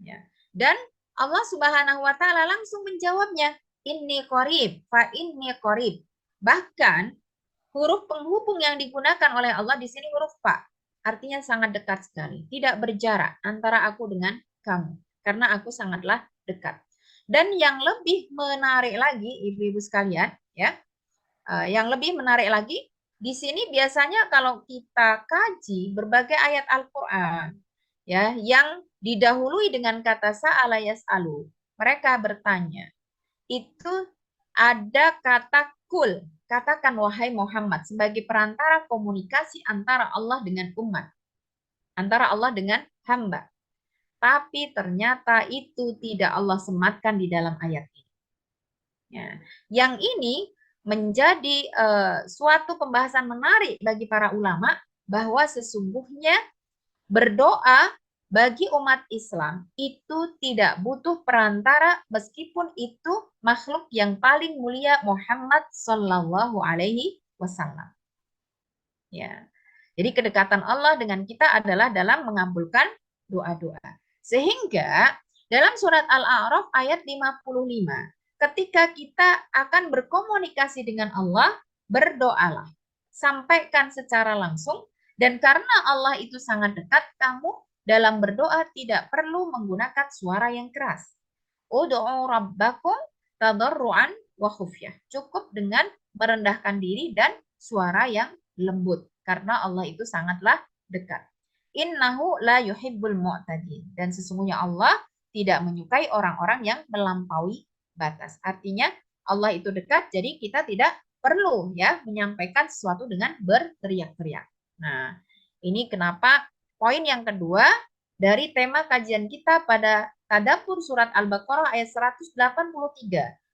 Ya. Dan Allah Subhanahu wa taala langsung menjawabnya, "Inni qarib, fa inni qarib." Bahkan huruf penghubung yang digunakan oleh Allah di sini huruf fa. Artinya sangat dekat sekali, tidak berjarak antara aku dengan kamu, karena aku sangatlah dekat. Dan yang lebih menarik lagi, ibu-ibu sekalian, ya, yang lebih menarik lagi, di sini biasanya kalau kita kaji berbagai ayat Al-Quran, ya, yang didahului dengan kata sa'ala yas'alu, mereka bertanya, itu ada kata kul, katakan wahai Muhammad, sebagai perantara komunikasi antara Allah dengan umat, antara Allah dengan hamba. Tapi ternyata itu tidak Allah sematkan di dalam ayat ini. Ya. Yang ini menjadi suatu pembahasan menarik bagi para ulama bahwa sesungguhnya berdoa bagi umat Islam itu tidak butuh perantara meskipun itu makhluk yang paling mulia Muhammad Sallallahu Alaihi Wasallam. Ya, jadi kedekatan Allah dengan kita adalah dalam mengabulkan doa-doa. Sehingga dalam surat Al-A'raf ayat 55, ketika kita akan berkomunikasi dengan Allah, berdoalah. Sampaikan secara langsung, dan karena Allah itu sangat dekat, kamu dalam berdoa tidak perlu menggunakan suara yang keras. Ud'u rabbakum tadarruan wa khufyah. Cukup dengan merendahkan diri dan suara yang lembut, karena Allah itu sangatlah dekat. Innahu la yuhibbul mu'tadin. Dan sesungguhnya Allah tidak menyukai orang-orang yang melampaui batas. Artinya Allah itu dekat, jadi kita tidak perlu ya menyampaikan sesuatu dengan berteriak-teriak. Nah, ini kenapa poin yang kedua dari tema kajian kita pada Tadabbur surat Al-Baqarah ayat 183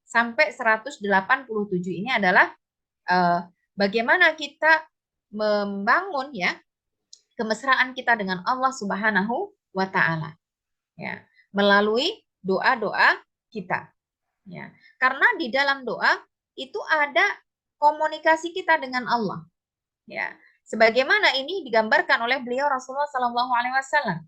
sampai 187 ini adalah bagaimana kita membangun ya kemesraan kita dengan Allah Subhanahu wa taala. Ya, melalui doa-doa kita. Ya. Karena di dalam doa itu ada komunikasi kita dengan Allah. Ya. Sebagaimana ini digambarkan oleh beliau Rasulullah Sallallahu Alaihi Wasallam.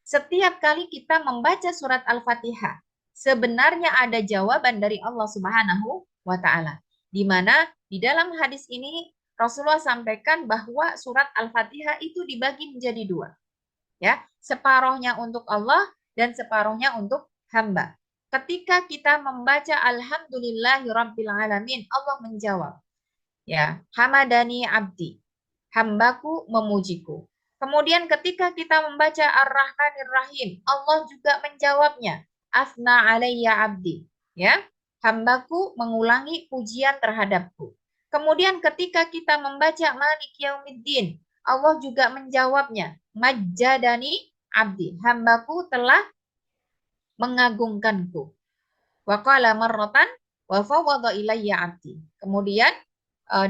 Setiap kali kita membaca surat Al-Fatihah, sebenarnya ada jawaban dari Allah Subhanahu wa taala. Di mana di dalam hadis ini Rasulullah sampaikan bahwa surat Al-Fatihah itu dibagi menjadi dua. Ya, separuhnya untuk Allah dan separuhnya untuk hamba. Ketika kita membaca Alhamdulillahirabbil alamin, Allah menjawab, ya, hamadani abdi, hambaku memujiku. Kemudian ketika kita membaca Ar-Rahmanir Rahim, Allah juga menjawabnya, asna alayya abdi, ya, hambaku mengulangi pujian terhadapku. Kemudian ketika kita membaca Malik Yaumiddin, Allah juga menjawabnya, majjadani abdi, hambaku telah mengagungkanku. Wa qala marratan wa fawwada ilayya abdi. Kemudian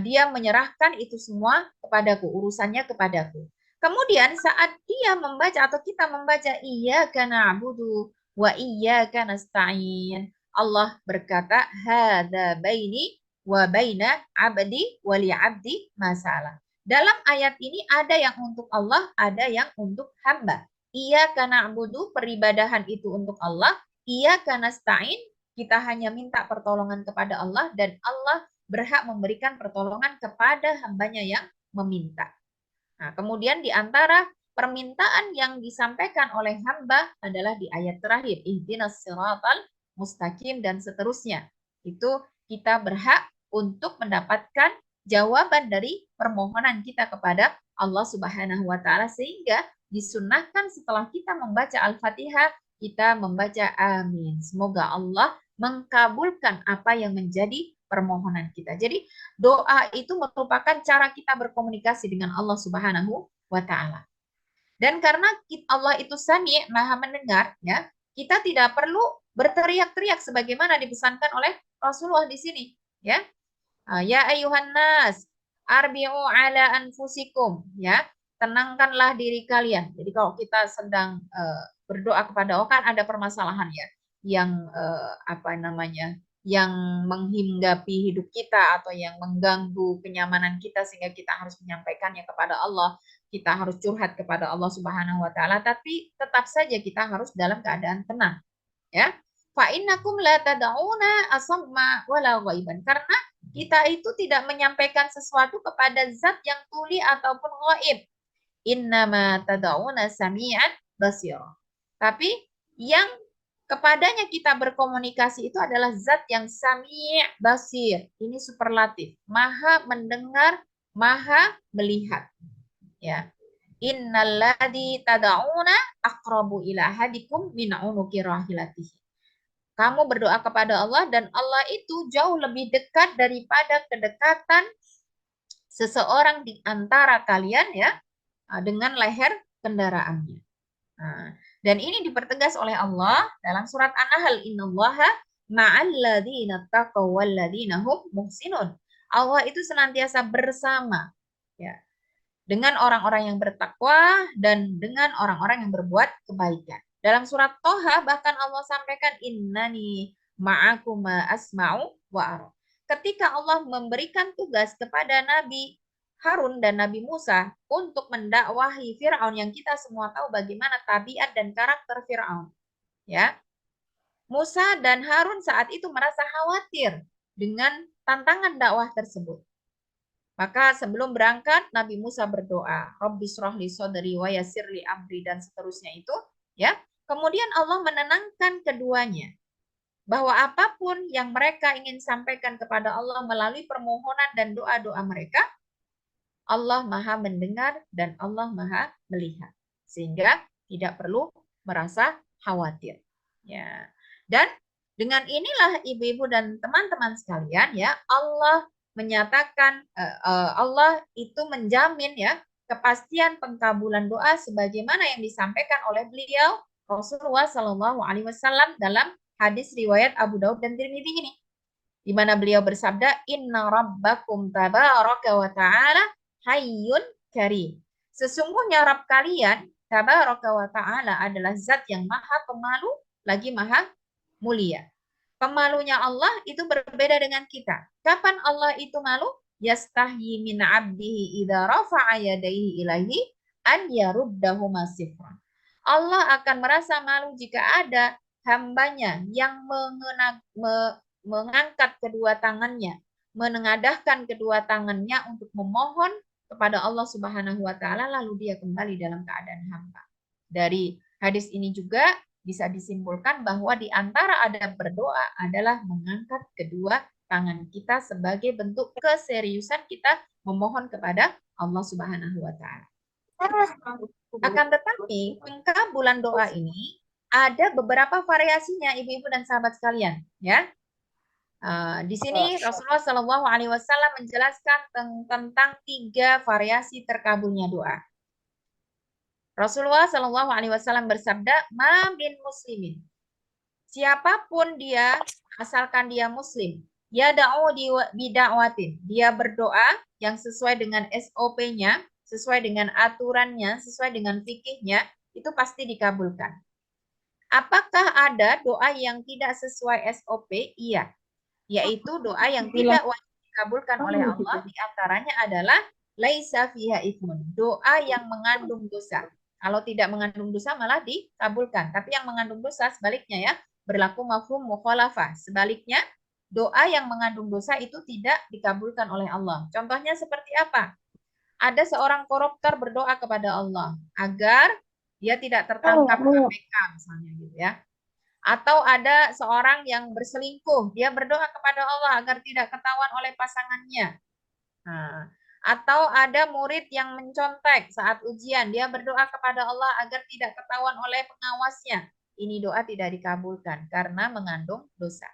dia menyerahkan itu semua kepadaku, urusannya kepadaku. Kemudian saat dia membaca atau kita membaca iyyaka na'budu wa iyyaka nasta'in, Allah berkata hadza baini wa baina abdi wa li abdi masalah. Dalam ayat ini ada yang untuk Allah, ada yang untuk hamba. Iyyaka na'budu, peribadahan itu untuk Allah. Iyyaka nasta'in, kita hanya minta pertolongan kepada Allah, dan Allah berhak memberikan pertolongan kepada hambanya yang meminta. Nah, kemudian di antara permintaan yang disampaikan oleh hamba adalah di ayat terakhir, ihdinas siratal mustaqim, dan seterusnya. Itu kita berhak untuk mendapatkan jawaban dari permohonan kita kepada Allah Subhanahu wa Ta'ala, sehingga disunnahkan setelah kita membaca Al-Fatihah, kita membaca amin. Semoga Allah mengkabulkan apa yang menjadi permohonan kita. Jadi doa itu merupakan cara kita berkomunikasi dengan Allah Subhanahu wa Ta'ala. Dan karena Allah itu Sami, Maha mendengar, ya, kita tidak perlu berteriak-teriak sebagaimana dipesankan oleh Rasulullah di sini, ya. Ya ayuhan nas, arbi'u ala anfusikum, ya. Tenangkanlah diri kalian. Jadi kalau kita sedang berdoa kepada Allah, kan ada permasalahan ya yang apa namanya? Yang menghinggapi hidup kita atau yang mengganggu kenyamanan kita sehingga kita harus menyampaikannya kepada Allah, kita harus curhat kepada Allah Subhanahu wa Ta'ala, tapi tetap saja kita harus dalam keadaan tenang, ya. Fa innakum la tad'una asamma wala ghaiban, karena kita itu tidak menyampaikan sesuatu kepada zat yang tuli ataupun ghaib. Innama tad'una sami'an basira. Tapi yang kepadanya kita berkomunikasi itu adalah zat yang sami' basir. Ini superlatif, maha mendengar, maha melihat. Ya. Innalladzi tad'una aqrabu ila ahadikum min unuqi rahilatihi. Kamu berdoa kepada Allah dan Allah itu jauh lebih dekat daripada kedekatan seseorang di antara kalian, ya, dengan leher kendaraannya. Dan ini dipertegas oleh Allah dalam surat An-Nahl, innallaha ma'al ladzina taqaw wal ladzina hum muhsinun. Allah itu senantiasa bersama, ya, dengan orang-orang yang bertakwa dan dengan orang-orang yang berbuat kebaikan. Dalam surat Toha bahkan Allah sampaikan innani ma'akum asma'u wa ara. Ketika Allah memberikan tugas kepada Nabi Harun dan Nabi Musa untuk mendakwahi Fir'aun yang kita semua tahu bagaimana tabiat dan karakter Fir'aun, ya. Musa dan Harun saat itu merasa khawatir dengan tantangan dakwah tersebut. Maka sebelum berangkat Nabi Musa berdoa, Rabbi shrah li sadri wa yassir li amri, dan seterusnya itu, ya. Kemudian Allah menenangkan keduanya bahwa apapun yang mereka ingin sampaikan kepada Allah melalui permohonan dan doa-doa mereka, Allah Maha mendengar dan Allah Maha melihat, sehingga tidak perlu merasa khawatir, ya. Dan dengan inilah ibu-ibu dan teman-teman sekalian, ya, Allah menyatakan Allah itu menjamin, ya, kepastian pengkabulan doa sebagaimana yang disampaikan oleh beliau Rasulullah Shallallahu Alaihi Wasallam dalam hadis riwayat Abu Daud dan Tirmidzi ini, di mana beliau bersabda, Inna Rabbakum tabaraka wa ta'ala hayyun karim. Sesungguhnya Rabb kalian tabaraka wa ta'ala adalah zat yang maha pemalu lagi maha mulia. Pemalunya Allah itu berbeda dengan kita. Kapan Allah itu malu? Yastahyi min abdihi idza rafa'a yadayhi ilaihi an yaruddahuma sifran. Allah akan merasa malu jika ada hambanya yang mengangkat kedua tangannya, menengadahkan kedua tangannya untuk memohon kepada Allah Subhanahu wa Ta'ala, lalu dia kembali dalam keadaan hamba. Dari hadis ini juga bisa disimpulkan bahwa di antara adab berdoa adalah mengangkat kedua tangan kita sebagai bentuk keseriusan kita memohon kepada Allah Subhanahu wa Ta'ala. Akan tetapi pengkabulan doa ini ada beberapa variasinya, ibu-ibu dan sahabat sekalian, ya. Di sini Rasulullah Shallallahu Alaihi Wasallam menjelaskan tentang 3 variasi terkabulnya doa. Rasulullah Shallallahu Alaihi Wasallam bersabda, "Ma bin muslimin, siapapun dia, asalkan dia muslim, ya da'u bida'watin, dia berdoa yang sesuai dengan SOP-nya, sesuai dengan aturannya, sesuai dengan fikihnya, itu pasti dikabulkan." Apakah ada doa yang tidak sesuai SOP? Iya, yaitu doa yang tidak wajib dikabulkan oleh Allah. Di antaranya adalah laisa fiha itsmun, doa yang mengandung dosa. Kalau tidak mengandung dosa malah dikabulkan, tapi yang mengandung dosa sebaliknya, ya, berlaku mafhum mukhalafah. Sebaliknya, doa yang mengandung dosa itu tidak dikabulkan oleh Allah. Contohnya seperti apa? Ada seorang koruptor berdoa kepada Allah agar dia tidak tertangkap KPK misalnya, gitu, ya. Atau ada seorang yang berselingkuh, dia berdoa kepada Allah agar tidak ketahuan oleh pasangannya. Nah, atau ada murid yang mencontek saat ujian, dia berdoa kepada Allah agar tidak ketahuan oleh pengawasnya. Ini doa tidak dikabulkan karena mengandung dosa.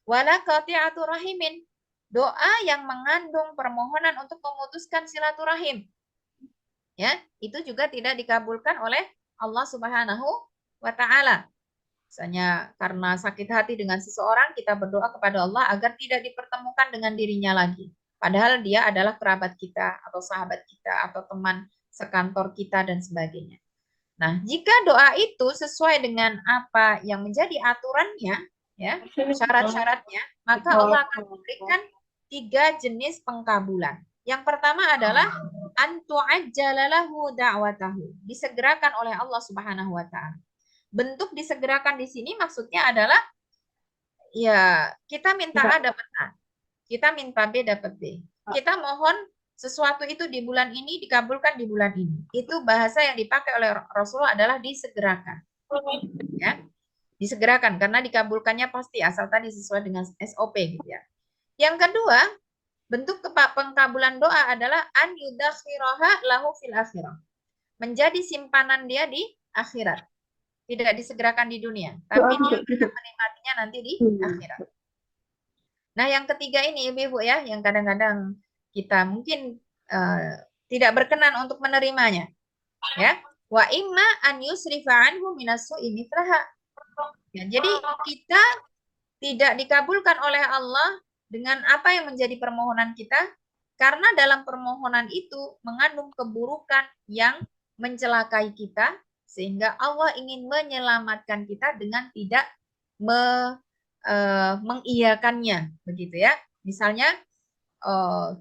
Wala qati'atu rahimin, doa yang mengandung permohonan untuk memutuskan silaturahim. Ya, itu juga tidak dikabulkan oleh Allah Subhanahu wa taala. Misalnya karena sakit hati dengan seseorang, kita berdoa kepada Allah agar tidak dipertemukan dengan dirinya lagi. Padahal dia adalah kerabat kita, atau sahabat kita, atau teman sekantor kita, dan sebagainya. Nah, jika doa itu sesuai dengan apa yang menjadi aturannya, ya, syarat-syaratnya, maka Allah akan memberikan 3 jenis pengkabulan. Yang pertama adalah antu'ajjalalahu da'watahu, disegerakan oleh Allah Subhanahu wa taala. Bentuk disegerakan di sini maksudnya adalah ya kita minta A dapat A, kita minta B dapat B. Kita mohon sesuatu itu di bulan ini dikabulkan di bulan ini. Itu bahasa yang dipakai oleh Rasulullah adalah disegerakan. Ya. Disegerakan karena dikabulkannya pasti asal tadi sesuai dengan SOP gitu ya. Yang kedua, bentuk pengkabulan doa adalah an yudakhiraha lahu fil akhirah. Menjadi simpanan dia di akhirat. Tidak disegerakan di dunia, tapi dia akan menikmatinya nanti di akhirat. Nah, yang ketiga ini Ibu-ibu ya, yang kadang-kadang kita mungkin tidak berkenan untuk menerimanya. Ya. Wa imma an yusrifa anhu minasu'i mitraha. Ya, jadi kita tidak dikabulkan oleh Allah dengan apa yang menjadi permohonan kita, karena dalam permohonan itu mengandung keburukan yang mencelakai kita, sehingga Allah ingin menyelamatkan kita dengan tidak mengiyakannya, begitu ya. Misalnya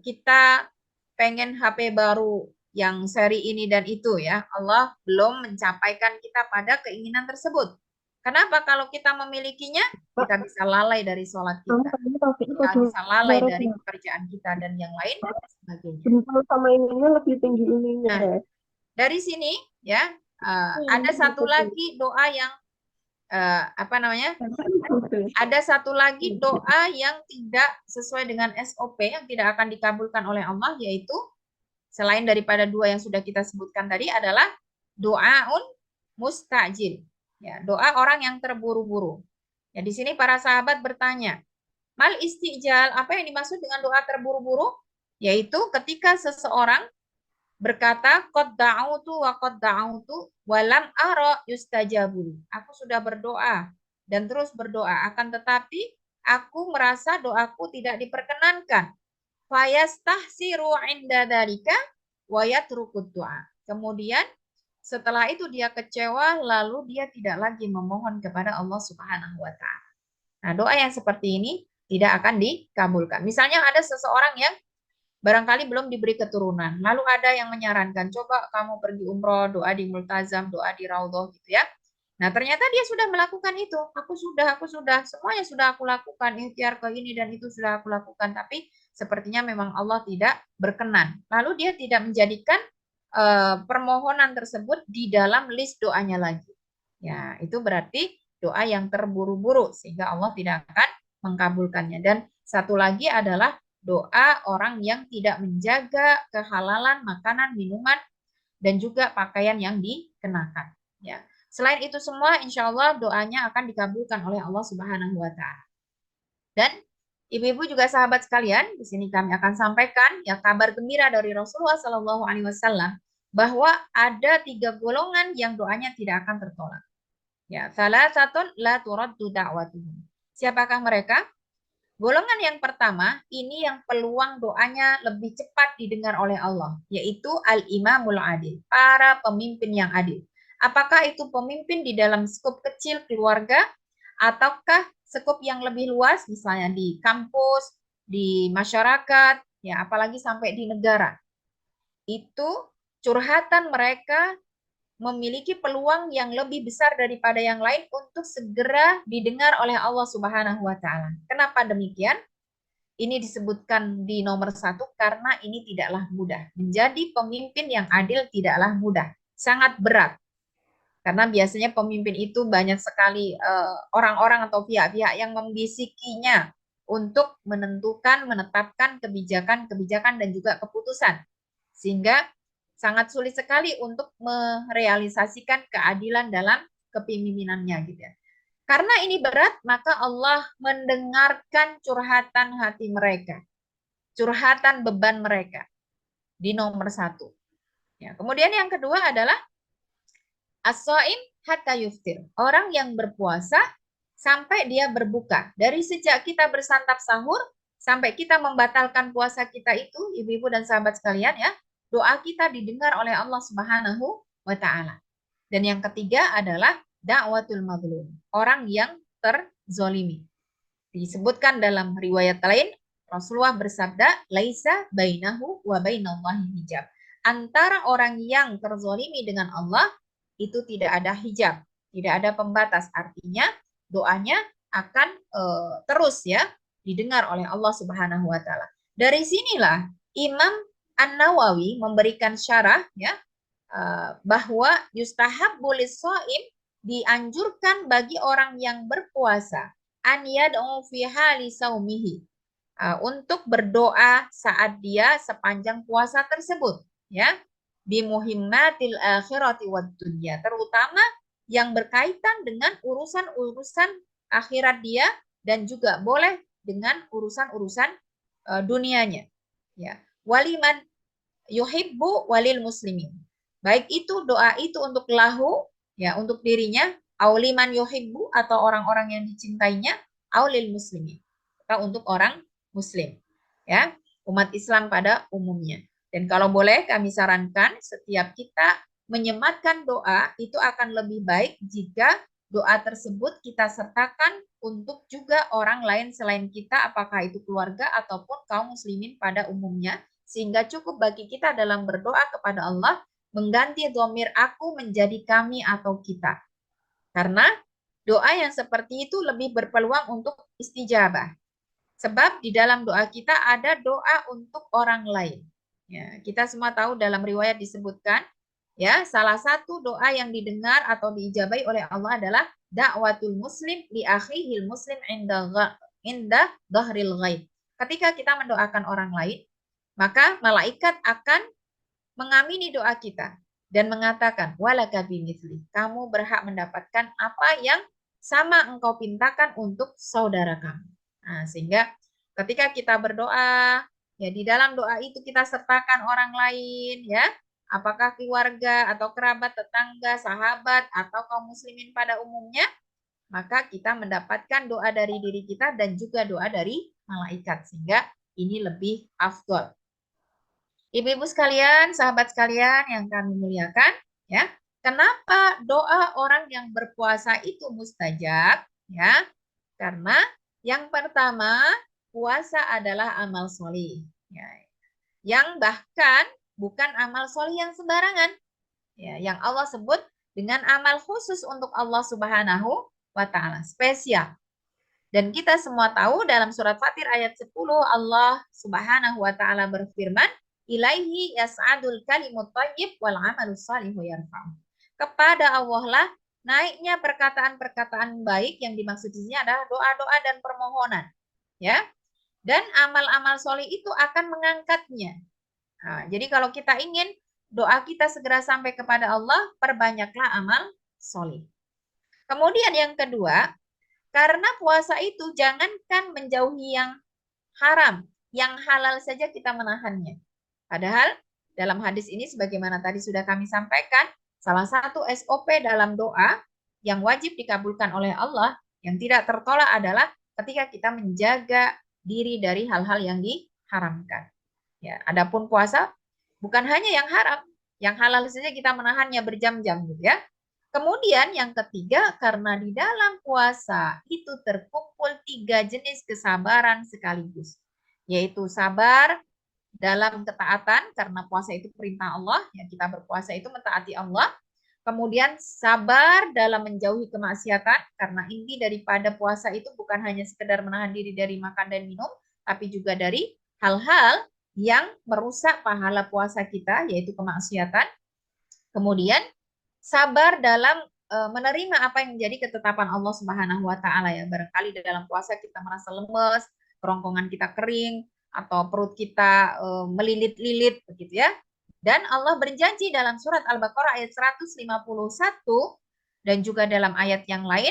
kita pengen HP baru yang seri ini dan itu ya, Allah belum mencapaikan kita pada keinginan tersebut. Kenapa? Kalau kita memilikinya, kita bisa lalai dari sholat kita, kita bisa lalai dari pekerjaan kita dan yang lain sebagainya. Sama ininya lebih tinggi ininya. Nah, dari sini ya ada satu lagi doa yang ada satu lagi doa yang tidak sesuai dengan SOP, yang tidak akan dikabulkan oleh Allah, yaitu selain daripada 2 yang sudah kita sebutkan tadi adalah doaun mustajil. Ya, doa orang yang terburu-buru. Ya, di sini para sahabat bertanya, mal istijal, apa yang dimaksud dengan doa terburu-buru? Yaitu ketika seseorang berkata qad da'autu wa qad da'autu wa lam ara yustajabul. Aku sudah berdoa dan terus berdoa, akan tetapi aku merasa doaku tidak diperkenankan. Fayastahsiru 'inda dzalika wa yatrukud du'a. Kemudian setelah itu dia kecewa, lalu dia tidak lagi memohon kepada Allah Subhanahu wa taala. Nah, doa yang seperti ini tidak akan dikabulkan. Misalnya ada seseorang yang barangkali belum diberi keturunan, lalu ada yang menyarankan, coba kamu pergi umroh, doa di multazam, doa di raudhah gitu ya. Nah, ternyata dia sudah melakukan itu. Aku sudah, semuanya sudah aku lakukan, ikhtiar ke ini dan itu sudah aku lakukan, tapi sepertinya memang Allah tidak berkenan. Lalu dia tidak menjadikan permohonan tersebut di dalam list doanya lagi. Ya, itu berarti doa yang terburu-buru sehingga Allah tidak akan mengkabulkannya. Dan satu lagi adalah doa orang yang tidak menjaga kehalalan makanan, minuman, dan juga pakaian yang dikenakan. Ya. Selain itu semua, insya Allah doanya akan dikabulkan oleh Allah Subhanahu wa taala. Dan ibu-ibu juga sahabat sekalian, di sini kami akan sampaikan ya kabar gembira dari Rasulullah Shallallahu Alaihi Wasallam bahwa ada 3 golongan yang doanya tidak akan tertolak. Ya, salasatun la turaddu da'watuhum. Siapakah mereka? Golongan yang pertama, ini yang peluang doanya lebih cepat didengar oleh Allah, yaitu al-imamul adil, para pemimpin yang adil. Apakah itu pemimpin di dalam skup kecil keluarga, ataukah skup yang lebih luas, misalnya di kampus, di masyarakat, ya apalagi sampai di negara. Itu curhatan mereka memiliki peluang yang lebih besar daripada yang lain untuk segera didengar oleh Allah Subhanahu wa taala. Kenapa demikian? Ini disebutkan di nomor 1 karena ini tidaklah mudah. Menjadi pemimpin yang adil tidaklah mudah, sangat berat. Karena biasanya pemimpin itu banyak sekali orang-orang atau pihak-pihak yang membisikinya untuk menetapkan kebijakan-kebijakan dan juga keputusan. Sehingga sangat sulit sekali untuk merealisasikan keadilan dalam kepemimpinannya gitu ya. Karena ini berat, maka Allah mendengarkan curhatan hati mereka, curhatan beban mereka di nomor 1. Ya, kemudian yang kedua adalah as-shaim hatta yuftir. Orang yang berpuasa sampai dia berbuka. Dari sejak kita bersantap sahur sampai kita membatalkan puasa kita itu, ibu-ibu dan sahabat sekalian ya, doa kita didengar oleh Allah Subhanahu wa taala. Dan yang ketiga adalah da'watul mazlum, orang yang terzolimi. Disebutkan dalam riwayat lain, Rasulullah bersabda, laisa bainahu wa bainallahi hijab. Antara orang yang terzolimi dengan Allah itu tidak ada hijab, tidak ada pembatas. Artinya doanya akan terus ya didengar oleh Allah Subhanahu wa taala. Dari sinilah Imam An-Nawawi memberikan syarah ya bahwa yustahabbu lis-shaim, dianjurkan bagi orang yang berpuasa an yad'u fi hali saumihi, untuk berdoa saat dia sepanjang puasa tersebut ya, bi muhimmatil akhirati wad dunya, terutama yang berkaitan dengan urusan-urusan akhirat dia dan juga boleh dengan urusan-urusan dunianya ya. Waliman yuhibbu walil muslimin, baik itu doa itu untuk lahu ya, untuk dirinya, auliman yuhibbu atau orang-orang yang dicintainya, aulil muslimin atau untuk orang muslim ya, umat Islam pada umumnya. Dan kalau boleh kami sarankan setiap kita menyematkan doa itu akan lebih baik jika doa tersebut kita sertakan untuk juga orang lain selain kita, apakah itu keluarga ataupun kaum muslimin pada umumnya, sehingga cukup bagi kita dalam berdoa kepada Allah mengganti dhamir aku menjadi kami atau kita. Karena doa yang seperti itu lebih berpeluang untuk istijabah. Sebab di dalam doa kita ada doa untuk orang lain. Ya, kita semua tahu dalam riwayat disebutkan ya, salah satu doa yang didengar atau diijabai oleh Allah adalah da'watul muslim li akhihil muslim inda dhahril ghaib. Ketika kita mendoakan orang lain, maka malaikat akan mengamini doa kita dan mengatakan walaka bimithli, kamu berhak mendapatkan apa yang sama engkau pintakan untuk saudara kamu. Nah, sehingga ketika kita berdoa ya, di dalam doa itu kita sertakan orang lain ya, apakah keluarga atau kerabat, tetangga, sahabat atau kaum muslimin pada umumnya, maka kita mendapatkan doa dari diri kita dan juga doa dari malaikat, sehingga ini lebih afdol. Ibu-ibu sekalian, sahabat sekalian yang kami muliakan, ya, kenapa doa orang yang berpuasa itu mustajab? Ya, karena yang pertama, puasa adalah amal sholih, ya, yang bahkan bukan amal sholih yang sembarangan, ya, yang Allah sebut dengan amal khusus untuk Allah Subhanahu wa taala, spesial. Dan kita semua tahu dalam surat Fatir ayat 10 Allah Subhanahu wa taala berfirman, ilaihi yas'adul kalimut thayyib wal amalus shalihu yarfa'u. Kepada Allah lah naiknya perkataan-perkataan baik, yang dimaksud di sini adalah doa-doa dan permohonan, ya. Dan amal-amal sholih itu akan mengangkatnya. Nah, jadi kalau kita ingin doa kita segera sampai kepada Allah, perbanyaklah amal sholih. Kemudian yang kedua, karena puasa itu jangankan menjauhi yang haram, yang halal saja kita menahannya. Padahal dalam hadis ini sebagaimana tadi sudah kami sampaikan, salah satu SOP dalam doa yang wajib dikabulkan oleh Allah, yang tidak tertolak adalah ketika kita menjaga diri dari hal-hal yang diharamkan. Ya, adapun puasa bukan hanya yang haram, yang halal saja kita menahannya berjam-jam gitu ya. Kemudian yang ketiga, karena di dalam puasa itu terkumpul 3 jenis kesabaran sekaligus, yaitu sabar dalam ketaatan, karena puasa itu perintah Allah, yang kita berpuasa itu mentaati Allah. Kemudian sabar dalam menjauhi kemaksiatan, karena inti daripada puasa itu bukan hanya sekedar menahan diri dari makan dan minum, tapi juga dari hal-hal yang merusak pahala puasa kita, yaitu kemaksiatan. Kemudian sabar dalam menerima apa yang menjadi ketetapan Allah Subhanahu wa taala ya. Barangkali di dalam puasa kita merasa lemes, kerongkongan kita kering atau perut kita melilit-lilit begitu ya. Dan Allah berjanji dalam surat Al-Baqarah ayat 151 dan juga dalam ayat yang lain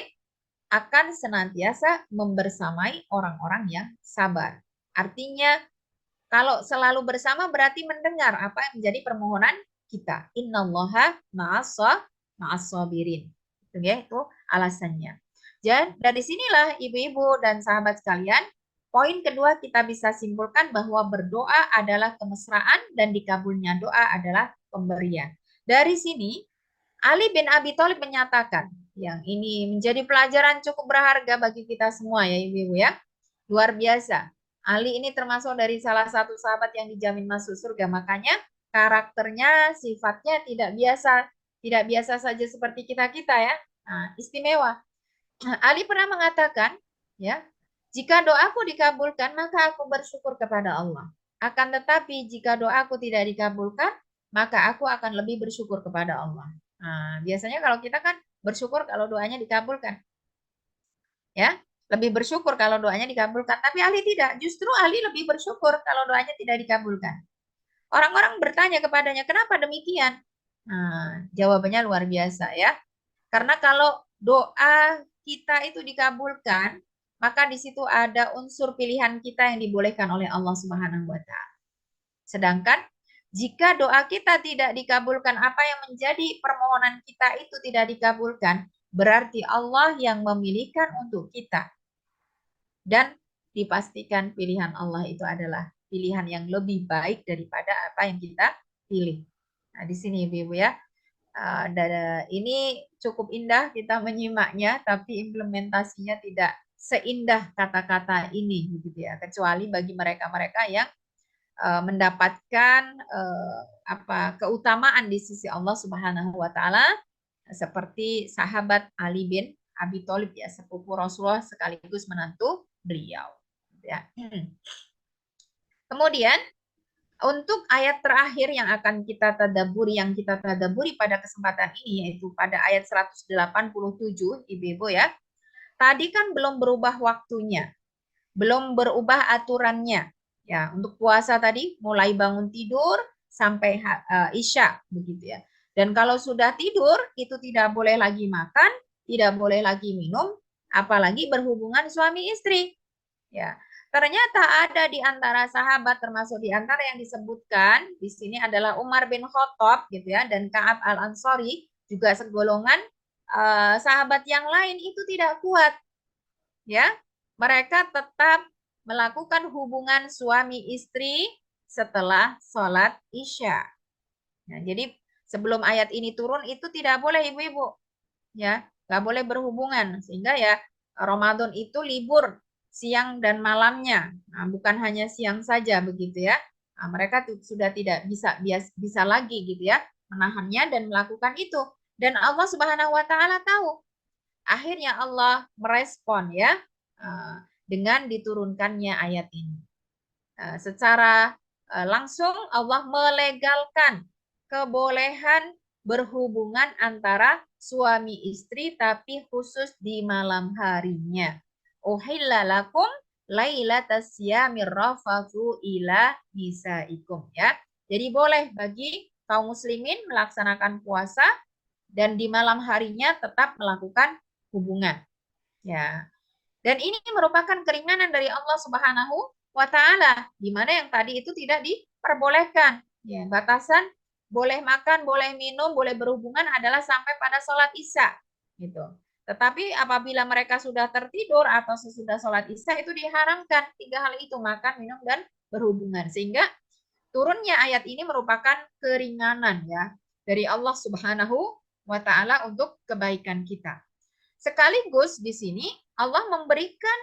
akan senantiasa membersamai orang-orang yang sabar. Artinya kalau selalu bersama berarti mendengar apa yang menjadi permohonan kita. Innallaha ma'as-sabirin. Itu ya, itu alasannya. Dan dari sinilah ibu-ibu dan sahabat sekalian, poin kedua kita bisa simpulkan bahwa berdoa adalah kemesraan dan dikabulnya doa adalah pemberian. Dari sini Ali bin Abi Thalib menyatakan, yang ini menjadi pelajaran cukup berharga bagi kita semua ya ibu-ibu ya. Luar biasa. Ali ini termasuk dari salah satu sahabat yang dijamin masuk surga. Makanya karakternya, sifatnya tidak biasa saja seperti kita-kita ya. Nah, istimewa. Ali pernah mengatakan, ya, jika doaku dikabulkan, maka aku bersyukur kepada Allah. Akan tetapi jika doaku tidak dikabulkan, maka aku akan lebih bersyukur kepada Allah. Nah, biasanya kalau kita kan bersyukur kalau doanya dikabulkan. Ya, lebih bersyukur kalau doanya dikabulkan. Tapi Ali tidak. Justru Ali lebih bersyukur kalau doanya tidak dikabulkan. Orang-orang bertanya kepadanya, kenapa demikian? Nah, jawabannya luar biasa ya. Karena kalau doa kita itu dikabulkan, maka di situ ada unsur pilihan kita yang dibolehkan oleh Allah Subhanahu wa taala. Sedangkan jika doa kita tidak dikabulkan, apa yang menjadi permohonan kita itu tidak dikabulkan, berarti Allah yang memilihkan untuk kita. Dan dipastikan pilihan Allah itu adalah pilihan yang lebih baik daripada apa yang kita pilih. Nah, di sini Ibu ya. Ini cukup indah kita menyimaknya, tapi implementasinya tidak seindah kata-kata ini gitu ya. Kecuali bagi mereka-mereka yang mendapatkan keutamaan di sisi Allah Subhanahu wa taala seperti sahabat Ali bin Abi Thalib ya, sepupu Rasulullah sekaligus menantu beliau ya. Kemudian untuk ayat terakhir yang akan kita tadaburi pada kesempatan ini yaitu pada ayat 187 Ibu-ibu ya. Tadi kan belum berubah waktunya, belum berubah aturannya. Ya, untuk puasa tadi mulai bangun tidur sampai Isya begitu ya. Dan kalau sudah tidur itu tidak boleh lagi makan, tidak boleh lagi minum, apalagi berhubungan suami istri. Ya. Ternyata ada di antara sahabat termasuk di antara yang disebutkan di sini adalah Umar bin Khattab gitu ya dan Ka'ab al-Ansari juga segolongan sahabat yang lain itu tidak kuat. Ya. Mereka tetap melakukan hubungan suami istri setelah sholat Isya. Nah, jadi sebelum ayat ini turun itu tidak boleh ibu-ibu. Ya, nggak boleh berhubungan sehingga ya Ramadan itu libur siang dan malamnya. Nah, bukan hanya siang saja begitu ya. Nah, mereka sudah tidak bisa lagi gitu ya menahannya dan melakukan itu. Dan Allah Subhanahu wa taala tahu. Akhirnya Allah merespon ya dengan diturunkannya ayat ini. Secara langsung Allah melegalkan kebolehan berhubungan antara suami istri tapi khusus di malam harinya. Uhilla lakum lailatas siyamir rafathu ila nisaikum ya. Jadi boleh bagi kaum muslimin melaksanakan puasa dan di malam harinya tetap melakukan hubungan. Ya. Dan ini merupakan keringanan dari Allah Subhanahu wa taala di mana yang tadi itu tidak diperbolehkan. Ya, batasan boleh makan, boleh minum, boleh berhubungan adalah sampai pada sholat Isya gitu. Tetapi apabila mereka sudah tertidur atau sesudah sholat Isya itu diharamkan 3 hal itu, makan, minum, dan berhubungan. Sehingga turunnya ayat ini merupakan keringanan ya dari Allah Subhanahu wa taala untuk kebaikan kita. Sekaligus di sini Allah memberikan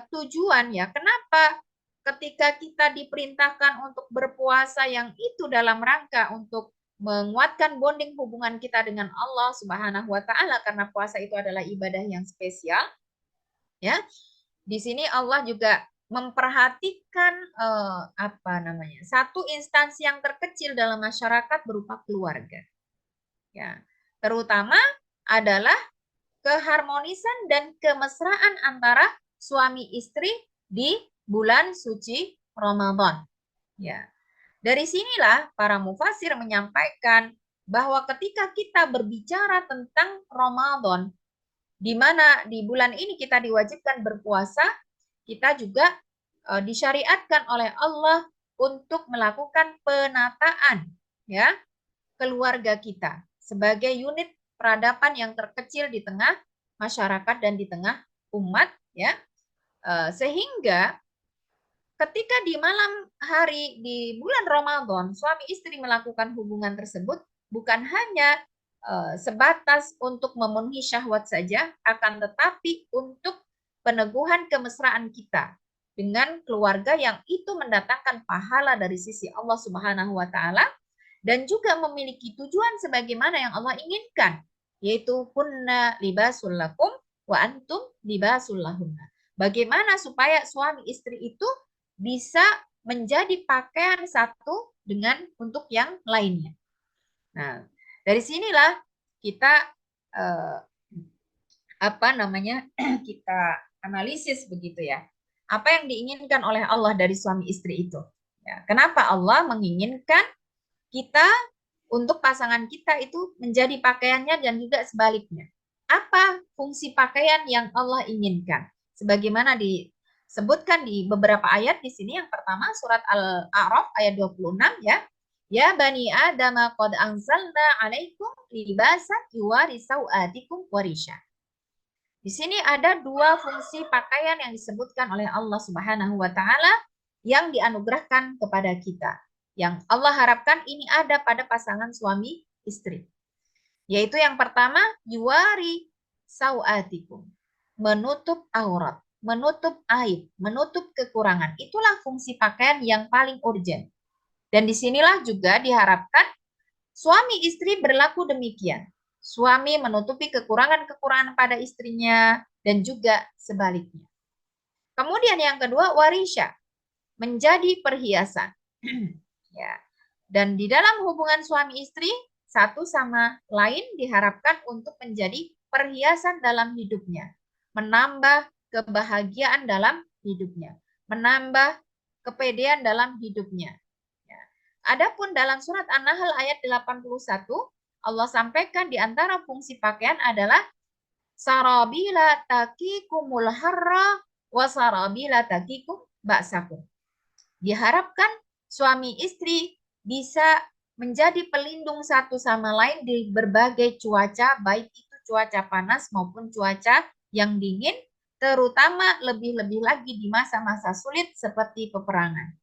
tujuan ya, kenapa ketika kita diperintahkan untuk berpuasa yang itu dalam rangka untuk menguatkan bonding hubungan kita dengan Allah Subhanahu wa taala karena puasa itu adalah ibadah yang spesial. Ya. Di sini Allah juga memperhatikan satu instansi yang terkecil dalam masyarakat berupa keluarga. Ya. Terutama adalah keharmonisan dan kemesraan antara suami istri di bulan suci Ramadan. Ya. Dari sinilah para mufasir menyampaikan bahwa ketika kita berbicara tentang Ramadan, di mana di bulan ini kita diwajibkan berpuasa, kita juga disyariatkan oleh Allah untuk melakukan penataan ya keluarga kita sebagai unit peradaban yang terkecil di tengah masyarakat dan di tengah umat ya. Sehingga ketika di malam hari di bulan Ramadan suami istri melakukan hubungan tersebut bukan hanya sebatas untuk memenuhi syahwat saja, akan tetapi untuk peneguhan kemesraan kita dengan keluarga yang itu mendatangkan pahala dari sisi Allah Subhanahu wa taala dan juga memiliki tujuan sebagaimana yang Allah inginkan, yaitu kunna libasul lakum wa antum libasul lahunna. Bagaimana supaya suami istri itu bisa menjadi pakaian satu dengan untuk yang lainnya. Nah, dari sinilah kita kita analisis begitu ya. Apa yang diinginkan oleh Allah dari suami istri itu? Ya, kenapa Allah menginginkan kita untuk pasangan kita itu menjadi pakaiannya dan juga sebaliknya? Apa fungsi pakaian yang Allah inginkan? Sebagaimana disebutkan di beberapa ayat di sini. Yang pertama surat Al-A'raf ayat 26 ya. Ya bani Adam qad anzalna 'alaikum libasan yuwari sau'atikum warisha. Di sini ada dua fungsi pakaian yang disebutkan oleh Allah Subhanahu wa taala yang dianugerahkan kepada kita. Yang Allah harapkan ini ada pada pasangan suami istri. Yaitu yang pertama yuwari sau'atikum, menutup aurat, menutup aib, menutup kekurangan. Itulah fungsi pakaian yang paling urgent. Dan disinilah juga diharapkan suami istri berlaku demikian. Suami menutupi kekurangan-kekurangan pada istrinya dan juga sebaliknya. Kemudian yang kedua, warisha, menjadi perhiasan. Ya. Dan di dalam hubungan suami istri, satu sama lain diharapkan untuk menjadi perhiasan dalam hidupnya, menambah kebahagiaan dalam hidupnya, menambah kepedean dalam hidupnya. Adapun dalam surat An-Nahl ayat 81, Allah sampaikan di antara fungsi pakaian adalah sarabila taqikumul harra wa sarabila taqikum ba'sakum. Diharapkan suami istri bisa menjadi pelindung satu sama lain di berbagai cuaca, baik itu cuaca panas maupun cuaca yang dingin, terutama lebih-lebih lagi di masa-masa sulit seperti peperangan.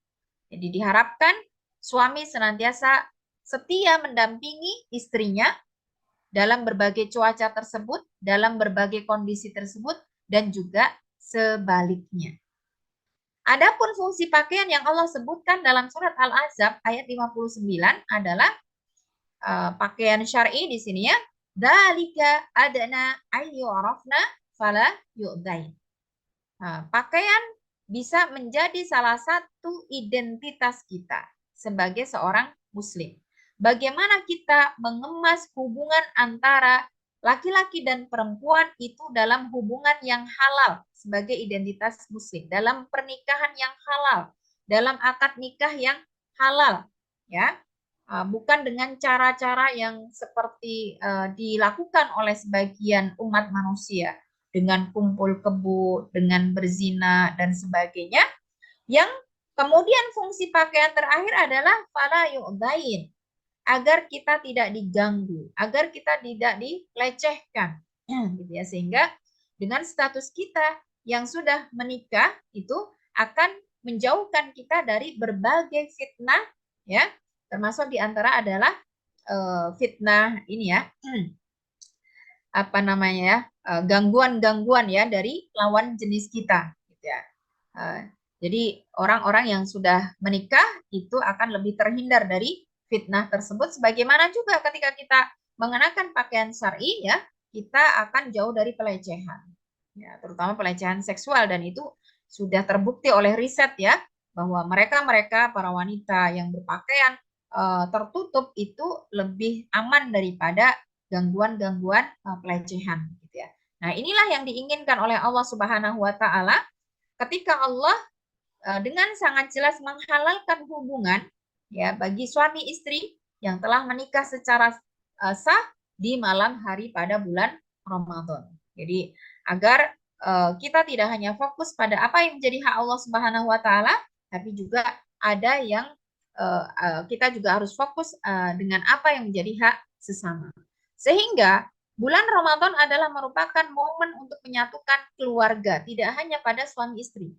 Jadi diharapkan suami senantiasa setia mendampingi istrinya dalam berbagai cuaca tersebut, dalam berbagai kondisi tersebut, dan juga sebaliknya. Adapun fungsi pakaian yang Allah sebutkan dalam surat Al-Ahzab ayat 59 adalah pakaian syar'i di sini ya. Dzalika adna ayyurafna fala yu'dain. Pakaian bisa menjadi salah satu identitas kita sebagai seorang muslim. Bagaimana kita mengemas hubungan antara laki-laki dan perempuan itu dalam hubungan yang halal sebagai identitas muslim, dalam pernikahan yang halal, dalam akad nikah yang halal, ya, bukan dengan cara-cara yang seperti dilakukan oleh sebagian umat manusia dengan kumpul kebo, dengan berzina dan sebagainya. Yang kemudian fungsi pakaian terakhir adalah fala yu'dain, agar kita tidak diganggu, agar kita tidak dilecehkan, gitu ya, sehingga dengan status kita yang sudah menikah itu akan menjauhkan kita dari berbagai fitnah, ya, termasuk diantara adalah fitnah ini ya, gangguan-gangguan ya dari lawan jenis kita, gitu ya. Jadi orang-orang yang sudah menikah itu akan lebih terhindar dari fitnah tersebut, sebagaimana juga ketika kita mengenakan pakaian syar'i ya, kita akan jauh dari pelecehan. Ya, terutama pelecehan seksual, dan itu sudah terbukti oleh riset ya, bahwa mereka para wanita yang berpakaian tertutup itu lebih aman daripada gangguan-gangguan pelecehan gitu ya. Nah, inilah yang diinginkan oleh Allah Subhanahu wa taala ketika Allah dengan sangat jelas menghalalkan hubungan ya bagi suami istri yang telah menikah secara sah di malam hari pada bulan Ramadan. Jadi agar kita tidak hanya fokus pada apa yang menjadi hak Allah Subhanahu wa taala, tapi juga ada yang kita juga harus fokus dengan apa yang menjadi hak sesama. Sehingga bulan Ramadan adalah merupakan momen untuk menyatukan keluarga, tidak hanya pada suami istri.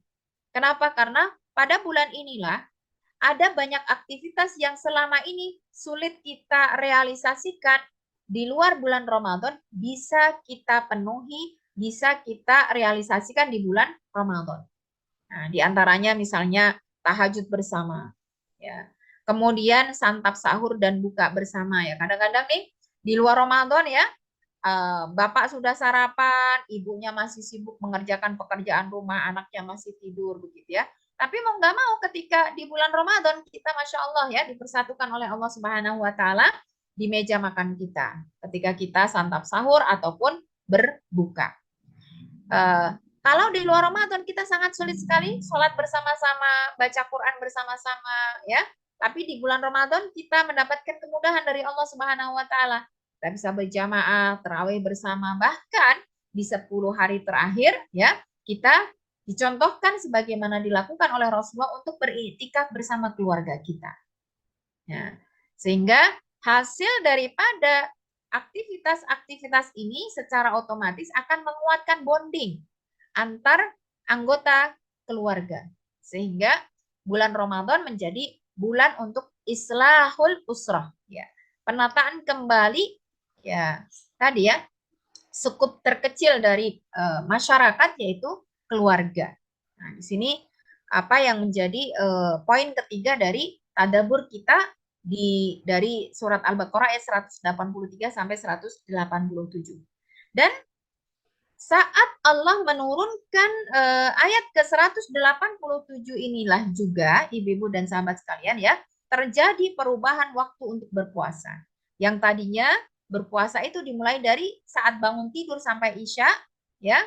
Kenapa? Karena pada bulan inilah ada banyak aktivitas yang selama ini sulit kita realisasikan di luar bulan Ramadan, bisa kita penuhi, bisa kita realisasikan di bulan Ramadan. Nah, di antaranya misalnya tahajud bersama, ya. Kemudian santap sahur dan buka bersama ya. Kadang-kadang nih di luar Ramadan ya, bapak sudah sarapan, ibunya masih sibuk mengerjakan pekerjaan rumah, anaknya masih tidur begitu ya. Tapi mau nggak mau ketika di bulan Ramadan kita Masya Allah ya dipersatukan oleh Allah Subhanahu wa taala di meja makan kita ketika kita santap sahur ataupun berbuka. Kalau di luar Ramadan kita sangat sulit sekali sholat bersama-sama, baca Quran bersama-sama ya. Tapi di bulan Ramadan kita mendapatkan kemudahan dari Allah Subhanahu wa taala. Kita bisa berjamaah, tarawih bersama, bahkan di 10 hari terakhir ya, kita dicontohkan sebagaimana dilakukan oleh Rasulullah untuk beriktikaf bersama keluarga kita. Ya. Sehingga hasil daripada aktivitas-aktivitas ini secara otomatis akan menguatkan bonding antar anggota keluarga. Sehingga bulan Ramadan menjadi bulan untuk islahul usrah. Ya. Penataan kembali ya tadi ya sukup terkecil dari masyarakat yaitu keluarga. Nah, di sini apa yang menjadi poin ketiga dari tadabbur kita dari surat Al-Baqarah ayat 183 sampai 187. Dan saat Allah menurunkan ayat ke-187 inilah juga ibu-ibu dan sahabat sekalian ya, terjadi perubahan waktu untuk berpuasa. Yang tadinya berpuasa itu dimulai dari saat bangun tidur sampai Isya ya.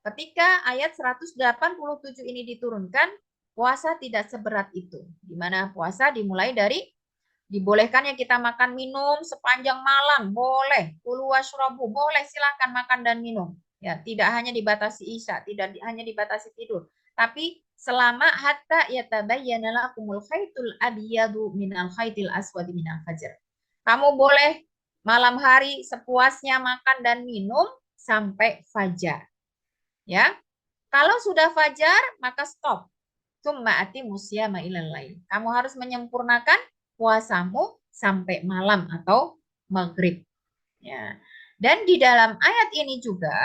Ketika ayat 187 ini diturunkan, puasa tidak seberat itu. Di mana puasa dimulai dari dibolehkannya kita makan minum sepanjang malam, boleh. Kulu washrabu, boleh, silakan makan dan minum. Ya, tidak hanya dibatasi Isya, tidak hanya dibatasi tidur, tapi selama hatta yatabayyana lakumul khaitul abyadu minal khaitil aswadi minal fajr. Kamu boleh malam hari sepuasnya makan dan minum sampai fajar. Ya. Kalau sudah fajar, maka stop. Tsumma atimus syiyama ilal lail. Kamu harus menyempurnakan puasamu sampai malam atau maghrib. Ya. Dan di dalam ayat ini juga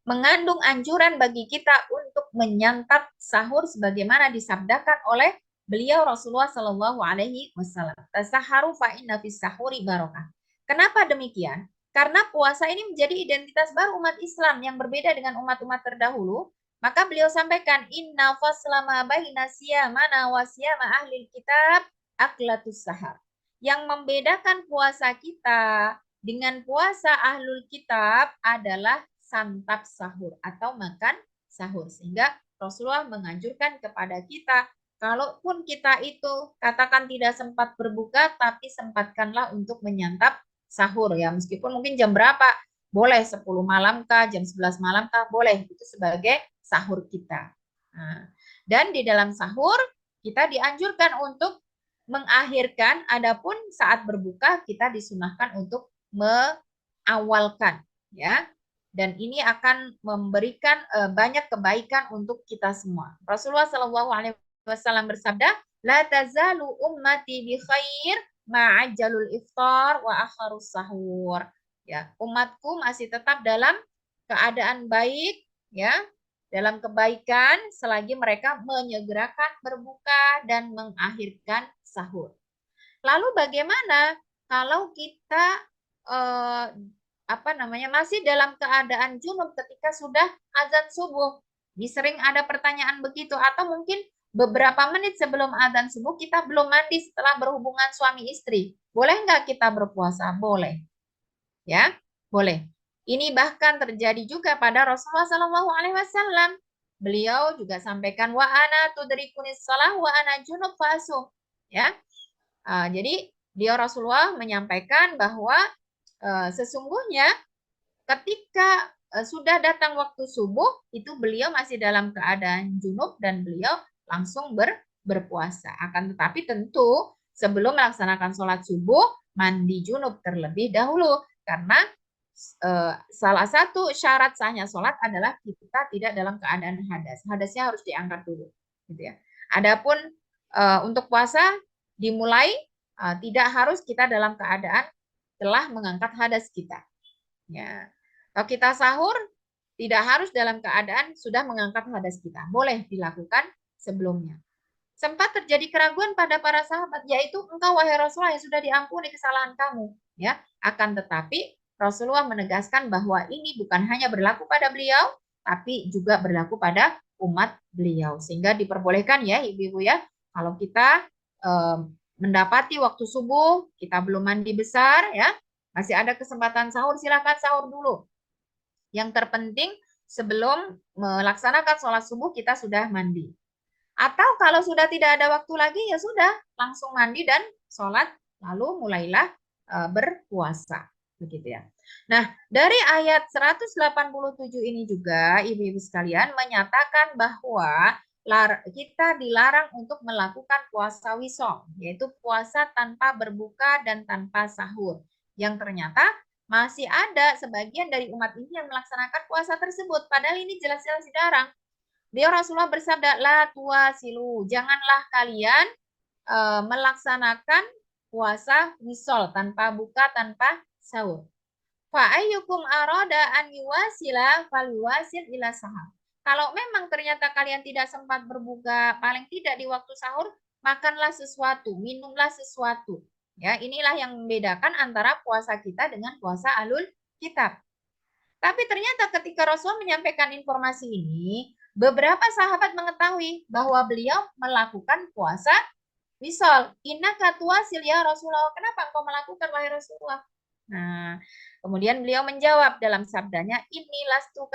mengandung anjuran bagi kita untuk menyantap sahur sebagaimana disabdakan oleh beliau Rasulullah Shallallahu Alaihi Wasallam. Tasaharu fa inna fis sahuri barokah. Kenapa demikian? Karena puasa ini menjadi identitas baru umat Islam yang berbeda dengan umat-umat terdahulu. Maka beliau sampaikan inna faslama baina siyamana wa siyama ahlil kitab aklatus sahar. Yang membedakan puasa kita dengan puasa ahlul kitab adalah santap sahur atau makan sahur. Sehingga Rasulullah menganjurkan kepada kita, kalaupun kita itu katakan tidak sempat berbuka, tapi sempatkanlah untuk menyantap sahur ya. Meskipun mungkin jam berapa, boleh 10 malam kah, jam 11 malam kah, boleh. Itu sebagai sahur kita. Nah, dan di dalam sahur kita dianjurkan untuk mengakhirkan, adapun saat berbuka kita disunahkan untuk mengawalkan ya. Dan ini akan memberikan banyak kebaikan untuk kita semua. Rasulullah Shallallahu Alaihi Wasallam bersabda, la tazalu ummati bi khair ma'ajjalul iftar wa akharus sahur. Ya, umatku masih tetap dalam keadaan baik ya, dalam kebaikan selagi mereka menyegerakan berbuka dan mengakhirkan sahur. Lalu bagaimana kalau kita masih dalam keadaan junub ketika sudah azan subuh? Ini sering ada pertanyaan begitu, atau mungkin beberapa menit sebelum azan subuh kita belum mandi setelah berhubungan suami istri. Boleh nggak kita berpuasa? Boleh. Ya, boleh. Ini bahkan terjadi juga pada Rasulullah Shallallahu Alaihi Wasallam. Beliau juga sampaikan wa ana tudrikunis shalah wa ana junub fasum. Ya, jadi beliau Rasulullah menyampaikan bahwa sesungguhnya ketika sudah datang waktu subuh, itu beliau masih dalam keadaan junub dan beliau langsung berpuasa. Akan tetapi tentu sebelum melaksanakan sholat subuh, mandi junub terlebih dahulu. Karena salah satu syarat sahnya sholat adalah kita tidak dalam keadaan hadas. Hadasnya harus diangkat dulu. Gitu ya. Adapun untuk puasa dimulai tidak harus kita dalam keadaan telah mengangkat hadas kita. Ya. Kalau kita sahur, tidak harus dalam keadaan sudah mengangkat hadas kita. Boleh dilakukan sebelumnya. Sempat terjadi keraguan pada para sahabat, yaitu engkau wahai Rasulullah yang sudah diampuni kesalahan kamu. Ya, akan tetapi Rasulullah menegaskan bahwa ini bukan hanya berlaku pada beliau, tapi juga berlaku pada umat beliau. Sehingga diperbolehkan ya ibu-ibu ya, kalau kita mendapati waktu subuh, kita belum mandi besar ya, masih ada kesempatan sahur, silakan sahur dulu. Yang terpenting sebelum melaksanakan sholat subuh kita sudah mandi. Atau kalau sudah tidak ada waktu lagi ya sudah langsung mandi dan sholat lalu mulailah berpuasa. Begitu ya. Nah, dari ayat 187 ini juga ibu-ibu sekalian menyatakan bahwa kita dilarang untuk melakukan puasa wisol, yaitu puasa tanpa berbuka dan tanpa sahur. Yang ternyata masih ada sebagian dari umat ini yang melaksanakan puasa tersebut. Padahal ini jelas-jelas dilarang. Beliau Rasulullah bersabda, la tuwasilu, janganlah kalian melaksanakan puasa wisol, tanpa buka, tanpa sahur. Fa ayyukum arada an yuwasila falyuwasil ila sahar. Kalau memang ternyata kalian tidak sempat berbuka, paling tidak di waktu sahur, makanlah sesuatu, minumlah sesuatu. Ya, inilah yang membedakan antara puasa kita dengan puasa ahlul kitab. Tapi ternyata ketika Rasul menyampaikan informasi ini, beberapa sahabat mengetahui bahwa beliau melakukan puasa wisol. Innaka tuwasil ya Rasulullah. Kenapa engkau melakukan wahai Rasulullah? Nah, kemudian beliau menjawab dalam sabdanya, ini lastu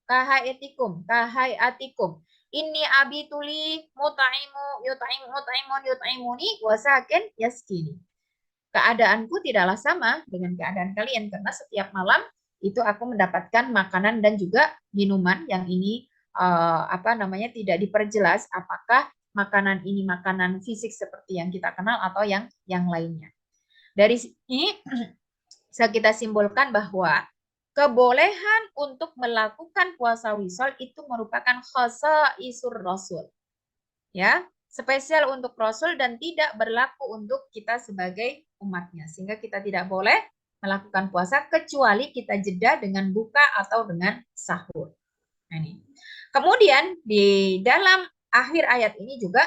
kahayatikum. Ini abituli yuta'imuni wasakin yaskini. Keadaanku tidaklah sama dengan keadaan kalian karena setiap malam itu aku mendapatkan makanan dan juga minuman yang ini tidak diperjelas apakah makanan ini makanan fisik seperti yang kita kenal atau yang lainnya. Dari sini bisa kita simpulkan bahwa kebolehan untuk melakukan puasa wisol itu merupakan khasaisur Rasul. Ya, spesial untuk Rasul dan tidak berlaku untuk kita sebagai umatnya. Sehingga kita tidak boleh melakukan puasa kecuali kita jeda dengan buka atau dengan sahur. Nah, ini. Kemudian di dalam akhir ayat ini juga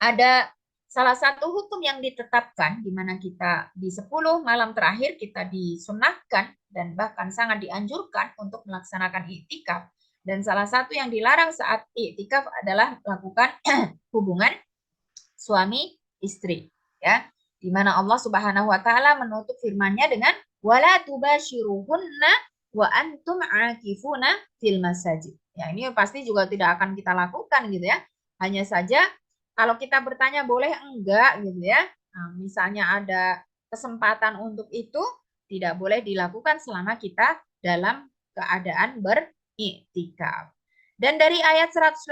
ada salah satu hukum yang ditetapkan di mana kita di 10 malam terakhir kita disunahkan dan bahkan sangat dianjurkan untuk melaksanakan iktikaf. Dan salah satu yang dilarang saat iktikaf adalah melakukan hubungan suami istri, ya. Di mana Allah Subhanahu wa taala menutup firman-Nya dengan wala tubashiruhunna wa antum aakifuna fil masajid. Ya, ini pasti juga tidak akan kita lakukan gitu ya. Hanya saja kalau kita bertanya boleh enggak gitu ya. Nah, misalnya ada kesempatan untuk itu tidak boleh dilakukan selama kita dalam keadaan beriktikaf. Dan dari ayat 183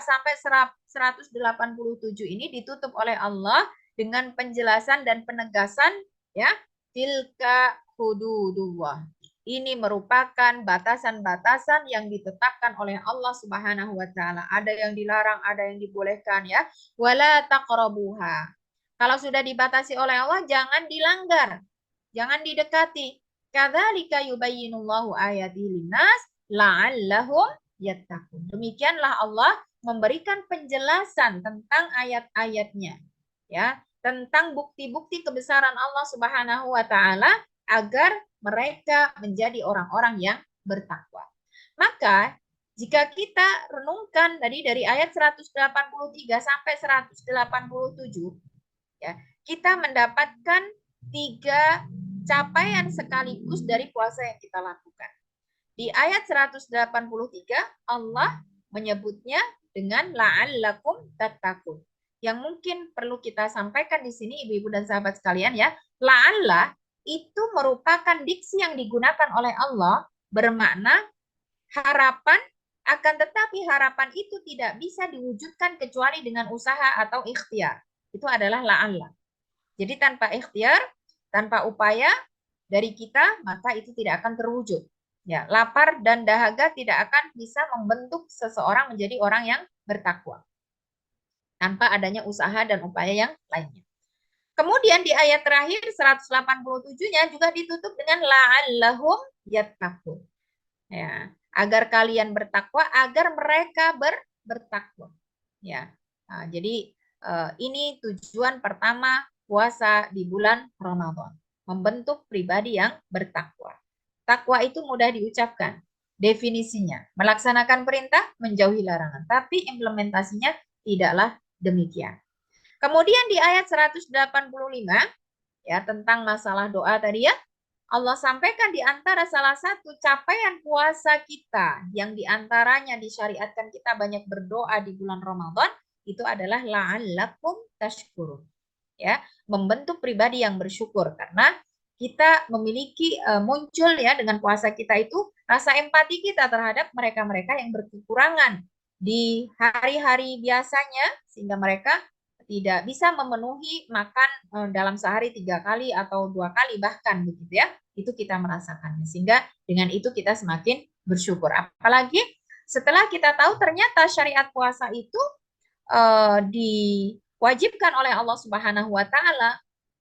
sampai 187 ini ditutup oleh Allah dengan penjelasan dan penegasan ya, tilka hududullah. Ini merupakan batasan-batasan yang ditetapkan oleh Allah Subhanahu wa taala. Ada yang dilarang, ada yang dibolehkan ya. Wala taqrabuha. Kalau sudah dibatasi oleh Allah jangan dilanggar. Jangan didekati. Kadzalika yubayyinullahu ayatihi linnas la'allahum yattaqun. Demikianlah Allah memberikan penjelasan tentang ayat-ayatnya ya, tentang bukti-bukti kebesaran Allah Subhanahu wa taala agar mereka menjadi orang-orang yang bertakwa. Maka jika kita renungkan tadi dari ayat 183 sampai 187 ya, kita mendapatkan 3 capaian sekaligus dari puasa yang kita lakukan. Di ayat 183 Allah menyebutnya dengan la'allakum tattaqun. Yang mungkin perlu kita sampaikan di sini ibu-ibu dan sahabat sekalian ya, la'alla itu merupakan diksi yang digunakan oleh Allah bermakna harapan, akan tetapi harapan itu tidak bisa diwujudkan kecuali dengan usaha atau ikhtiar. Itu adalah la'alla. Jadi tanpa ikhtiar, tanpa upaya dari kita, maka itu tidak akan terwujud. Ya, lapar dan dahaga tidak akan bisa membentuk seseorang menjadi orang yang bertakwa tanpa adanya usaha dan upaya yang lainnya. Kemudian di ayat terakhir 187-nya juga ditutup dengan la'allahum yattaqun. Ya, agar kalian bertakwa, agar mereka bertakwa. Ya. Nah, jadi ini tujuan pertama puasa di bulan Ramadan, membentuk pribadi yang bertakwa. Takwa itu mudah diucapkan. Definisinya, melaksanakan perintah, menjauhi larangan. Tapi implementasinya tidaklah demikian. Kemudian di ayat 185, ya tentang masalah doa tadi ya, Allah sampaikan di antara salah satu capaian puasa kita, yang diantaranya disyariatkan kita banyak berdoa di bulan Ramadan, itu adalah la'allakum tashkurun. Ya, membentuk pribadi yang bersyukur, karena kita memiliki muncul ya dengan puasa kita itu rasa empati kita terhadap mereka-mereka yang berkekurangan di hari-hari biasanya, sehingga mereka tidak bisa memenuhi makan dalam sehari 3 kali atau 2 kali bahkan begitu ya. Itu kita merasakannya, sehingga dengan itu kita semakin bersyukur. Apalagi setelah kita tahu ternyata syariat puasa itu diwajibkan oleh Allah Subhanahu wa taala,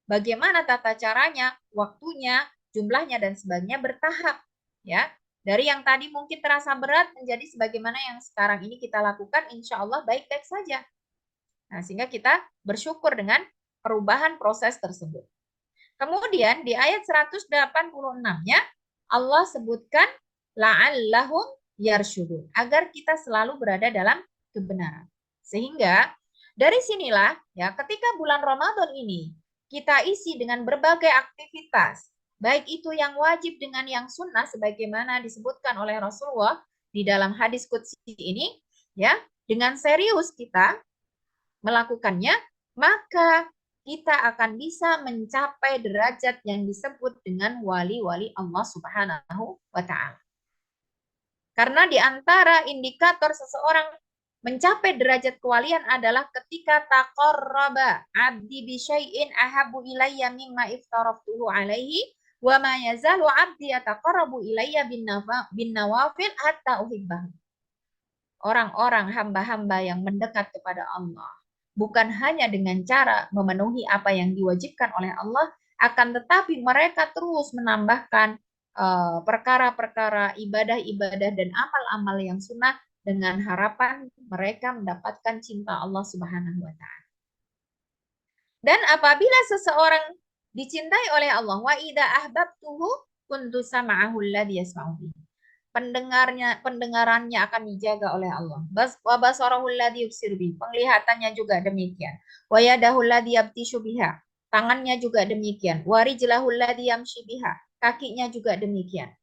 bagaimana tata caranya, waktunya, jumlahnya dan sebagainya bertahap ya. Dari yang tadi mungkin terasa berat menjadi sebagaimana yang sekarang ini kita lakukan, insya Allah baik-baik saja. Nah, sehingga kita bersyukur dengan perubahan proses tersebut. Kemudian di ayat 186-nya Allah sebutkan la'allahum yarsyudun, agar kita selalu berada dalam kebenaran. Sehingga dari sinilah ya, ketika bulan Ramadan ini kita isi dengan berbagai aktivitas, baik itu yang wajib dengan yang sunnah sebagaimana disebutkan oleh Rasulullah di dalam hadis qudsi ini ya, dengan serius kita melakukannya, maka kita akan bisa mencapai derajat yang disebut dengan wali-wali Allah Subhanahu wa taala. Karena di antara indikator seseorang mencapai derajat kewalian adalah ketika taqarraba abdi bi syai'in ahabbu ilayya mimma iftaraftuhu alaihi wa ma yazalu abdi yataqarrabu ilayya bin nawafil hatta uhibbahu. Orang-orang hamba-hamba yang mendekat kepada Allah bukan hanya dengan cara memenuhi apa yang diwajibkan oleh Allah, akan tetapi mereka terus menambahkan perkara-perkara ibadah-ibadah dan amal-amal yang sunnah dengan harapan mereka mendapatkan cinta Allah Subhanahu wa taala. Dan apabila seseorang dicintai oleh Allah, wa idza ahbabtuhu kuntu sam'ahu alladhi yasma'u bihi. Pendengarannya akan dijaga oleh Allah. Wa basarahu alladhi yubsiru bihi. Penglihatannya juga demikian. Wa yadahu alladhi yabtishu biha. Tangannya juga demikian. Wa rijlahu alladhi yamshi biha. Kakinya juga demikian.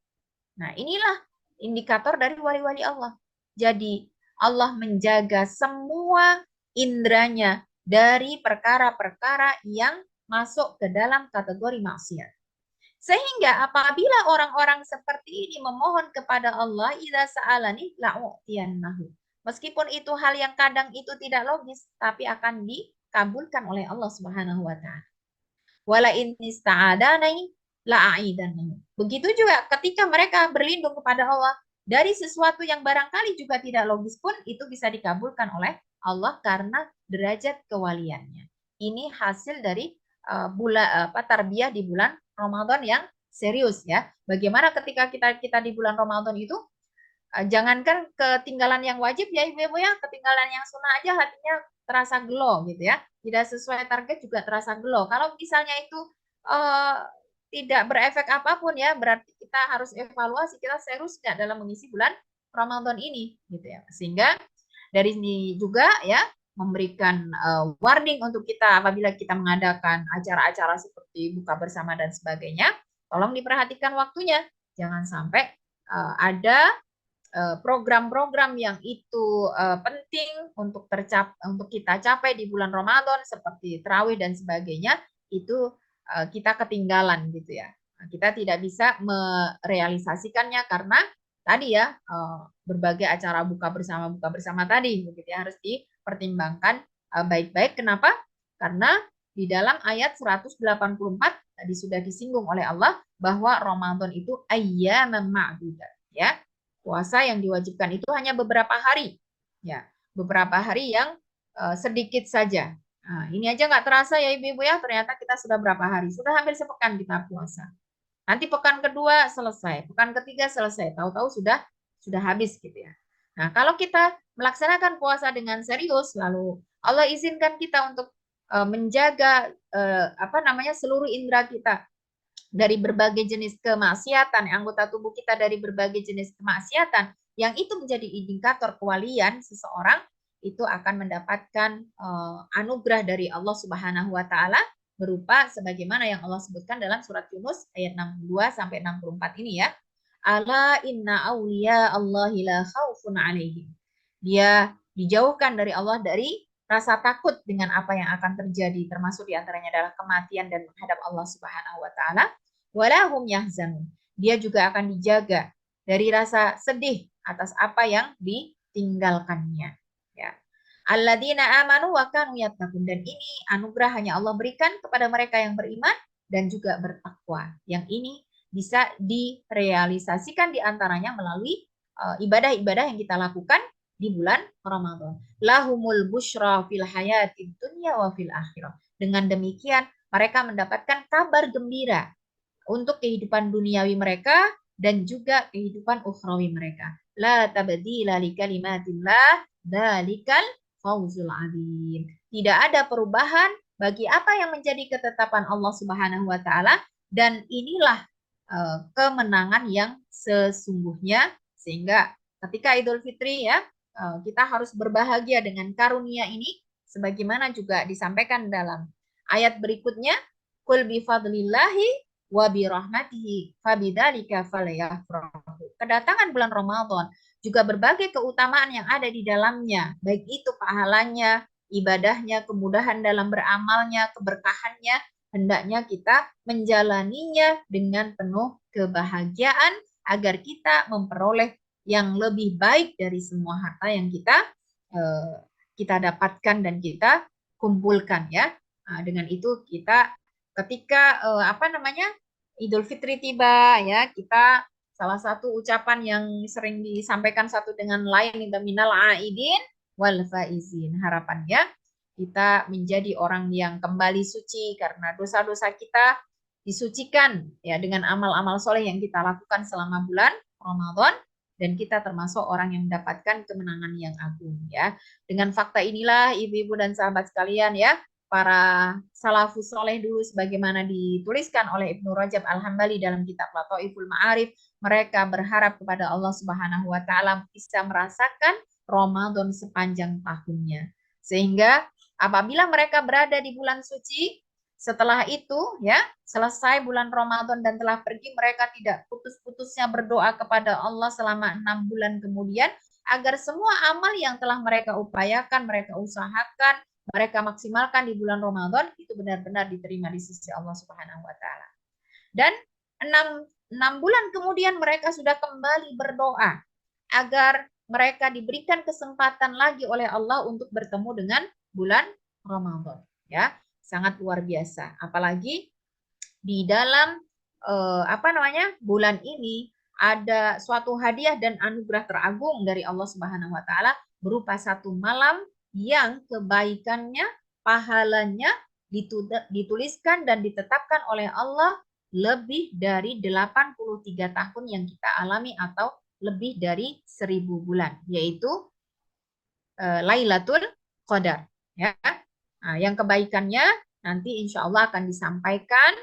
Nah, inilah indikator dari wali-wali Allah. Jadi Allah menjaga semua indranya dari perkara-perkara yang masuk ke dalam kategori maksiat. Sehingga apabila orang-orang seperti ini memohon kepada Allah, idza sa'alani la'u'tiyannahu. Meskipun itu hal yang kadang itu tidak logis, tapi akan dikabulkan oleh Allah Subhanahu wa taala. Wala in ista'adani la'aidannahu. Begitu juga ketika mereka berlindung kepada Allah dari sesuatu yang barangkali juga tidak logis pun, itu bisa dikabulkan oleh Allah karena derajat kewaliannya. Ini hasil dari tarbiyah di bulan Ramadan yang serius ya. Bagaimana ketika kita di bulan Ramadan itu jangankan ketinggalan yang wajib ya ibu-ibu ya, ketinggalan yang sunnah aja hatinya terasa gelo gitu ya. Tidak sesuai target juga terasa gelo. Kalau misalnya itu tidak berefek apapun ya, berarti kita harus evaluasi kita serius nggak dalam mengisi bulan Ramadan ini gitu ya. Sehingga dari sini juga ya memberikan warning untuk kita apabila kita mengadakan acara-acara seperti buka bersama dan sebagainya, tolong diperhatikan waktunya. Jangan sampai ada program-program yang itu penting untuk kita capai di bulan Ramadan seperti tarawih dan sebagainya, itu kita ketinggalan gitu ya. Kita tidak bisa merealisasikannya karena tadi ya berbagai acara buka bersama tadi begitu ya, harus dipertimbangkan baik-baik. Kenapa? Karena di dalam ayat 184 tadi sudah disinggung oleh Allah bahwa Ramadan itu ayyaman ma'dudat ya. Puasa yang diwajibkan itu hanya beberapa hari. Ya, beberapa hari yang sedikit saja. Nah, ini aja nggak terasa ya Ibu-ibu ya, ternyata kita sudah berapa hari? Sudah hampir sepekan kita puasa. Nanti pekan kedua selesai, pekan ketiga selesai, tahu-tahu sudah habis gitu ya. Nah, kalau kita melaksanakan puasa dengan serius, lalu Allah izinkan kita untuk menjaga seluruh indera kita dari berbagai jenis kemaksiatan, anggota tubuh kita dari berbagai jenis kemaksiatan, yang itu menjadi indikator kewalian seseorang, itu akan mendapatkan anugerah dari Allah Subhanahu wa taala berupa sebagaimana yang Allah sebutkan dalam surat Yunus ayat 62 sampai 64 ini ya. Ala inna awliya Allahi la khaufun alaihim. Dia dijauhkan dari Allah dari rasa takut dengan apa yang akan terjadi, termasuk diantaranya adalah kematian dan menghadap Allah Subhanahu wa taala. Walahum yahzanun. Dia juga akan dijaga dari rasa sedih atas apa yang ditinggalkannya. Ya. Alladzina amanu wa kanu yattaqun. Dan ini anugerah hanya Allah berikan kepada mereka yang beriman dan juga bertakwa. Yang ini bisa direalisasikan diantaranya melalui ibadah-ibadah yang kita lakukan di bulan Ramadan. Lahumul busyra fil hayatid dunya wa fil akhirah. Dengan demikian mereka mendapatkan kabar gembira untuk kehidupan duniawi mereka dan juga kehidupan ukhrawi mereka. La tabdila li kalimatillah dzalikal fawzul adzim. Tidak ada perubahan bagi apa yang menjadi ketetapan Allah Subhanahu wa taala, dan inilah kemenangan yang sesungguhnya. Sehingga ketika Idul Fitri ya, kita harus berbahagia dengan karunia ini sebagaimana juga disampaikan dalam ayat berikutnya, qul bi fadlillahi wa bi rahmatihi fabidzalika falyafrahu. Kedatangan bulan Ramadan juga berbagai keutamaan yang ada di dalamnya, baik itu pahalanya, ibadahnya, kemudahan dalam beramalnya, keberkahannya, hendaknya kita menjalaninya dengan penuh kebahagiaan agar kita memperoleh yang lebih baik dari semua harta yang kita dapatkan dan kita kumpulkan ya. Nah, dengan itu kita ketika Idul Fitri tiba ya, kita salah satu ucapan yang sering disampaikan satu dengan lain itu minal aidin wal faizin. Harapannya kita menjadi orang yang kembali suci karena dosa-dosa kita disucikan ya dengan amal-amal soleh yang kita lakukan selama bulan Ramadan, dan kita termasuk orang yang mendapatkan kemenangan yang agung ya. Dengan fakta inilah ibu-ibu dan sahabat sekalian ya, para salafus soleh dulu sebagaimana dituliskan oleh Ibnu Rajab Al-Hambali dalam kitab Lataiful Ma'arif, mereka berharap kepada Allah Subhanahu wa taala bisa merasakan Ramadan sepanjang tahunnya. Sehingga apabila mereka berada di bulan suci, setelah itu ya, selesai bulan Ramadan dan telah pergi, mereka tidak putus-putusnya berdoa kepada Allah selama 6 bulan kemudian agar semua amal yang telah mereka upayakan, mereka usahakan, mereka maksimalkan di bulan Ramadan itu benar-benar diterima di sisi Allah Subhanahu wa taala. Dan 6 bulan kemudian mereka sudah kembali berdoa agar mereka diberikan kesempatan lagi oleh Allah untuk bertemu dengan bulan Ramadan ya. Sangat luar biasa. Apalagi di dalam bulan ini ada suatu hadiah dan anugerah teragung dari Allah Subhanahu wa taala berupa satu malam yang kebaikannya, pahalanya dituliskan dan ditetapkan oleh Allah lebih dari 83 tahun yang kita alami atau lebih dari 1000 bulan, yaitu Lailatul Qadar ya. Nah, yang kebaikannya nanti insya Allah akan disampaikan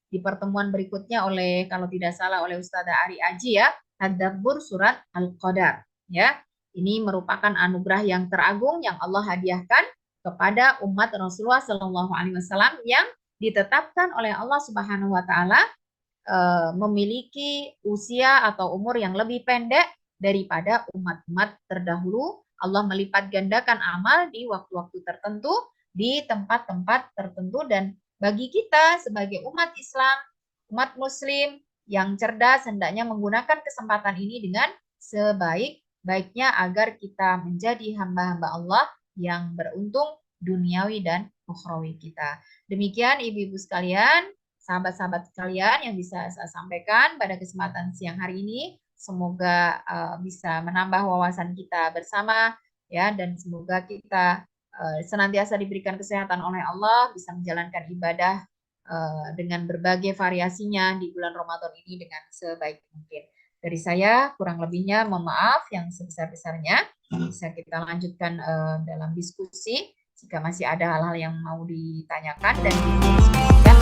di pertemuan berikutnya oleh, kalau tidak salah, oleh Ustazah Ari Aji ya, Tadabbur Surat Al-Qadar ya. Ini merupakan anugerah yang teragung yang Allah hadiahkan kepada umat Rasulullah Shallallahu Alaihi Wasallam yang ditetapkan oleh Allah Subhanahu Wa Taala memiliki usia atau umur yang lebih pendek daripada umat-umat terdahulu. Allah melipat gandakan amal di waktu-waktu tertentu, di tempat-tempat tertentu, dan bagi kita sebagai umat Islam, umat Muslim yang cerdas hendaknya menggunakan kesempatan ini dengan sebaik-baiknya agar kita menjadi hamba-hamba Allah yang beruntung duniawi dan ukhrawi kita. Demikian ibu-ibu sekalian, sahabat-sahabat sekalian yang bisa saya sampaikan pada kesempatan siang hari ini. Semoga bisa menambah wawasan kita bersama ya, dan semoga kita senantiasa diberikan kesehatan oleh Allah, bisa menjalankan ibadah dengan berbagai variasinya di bulan Ramadan ini dengan sebaik mungkin. Dari saya kurang lebihnya mohon maaf yang sebesar-besarnya. Bisa kita lanjutkan dalam diskusi jika masih ada hal-hal yang mau ditanyakan dan didiskusikan.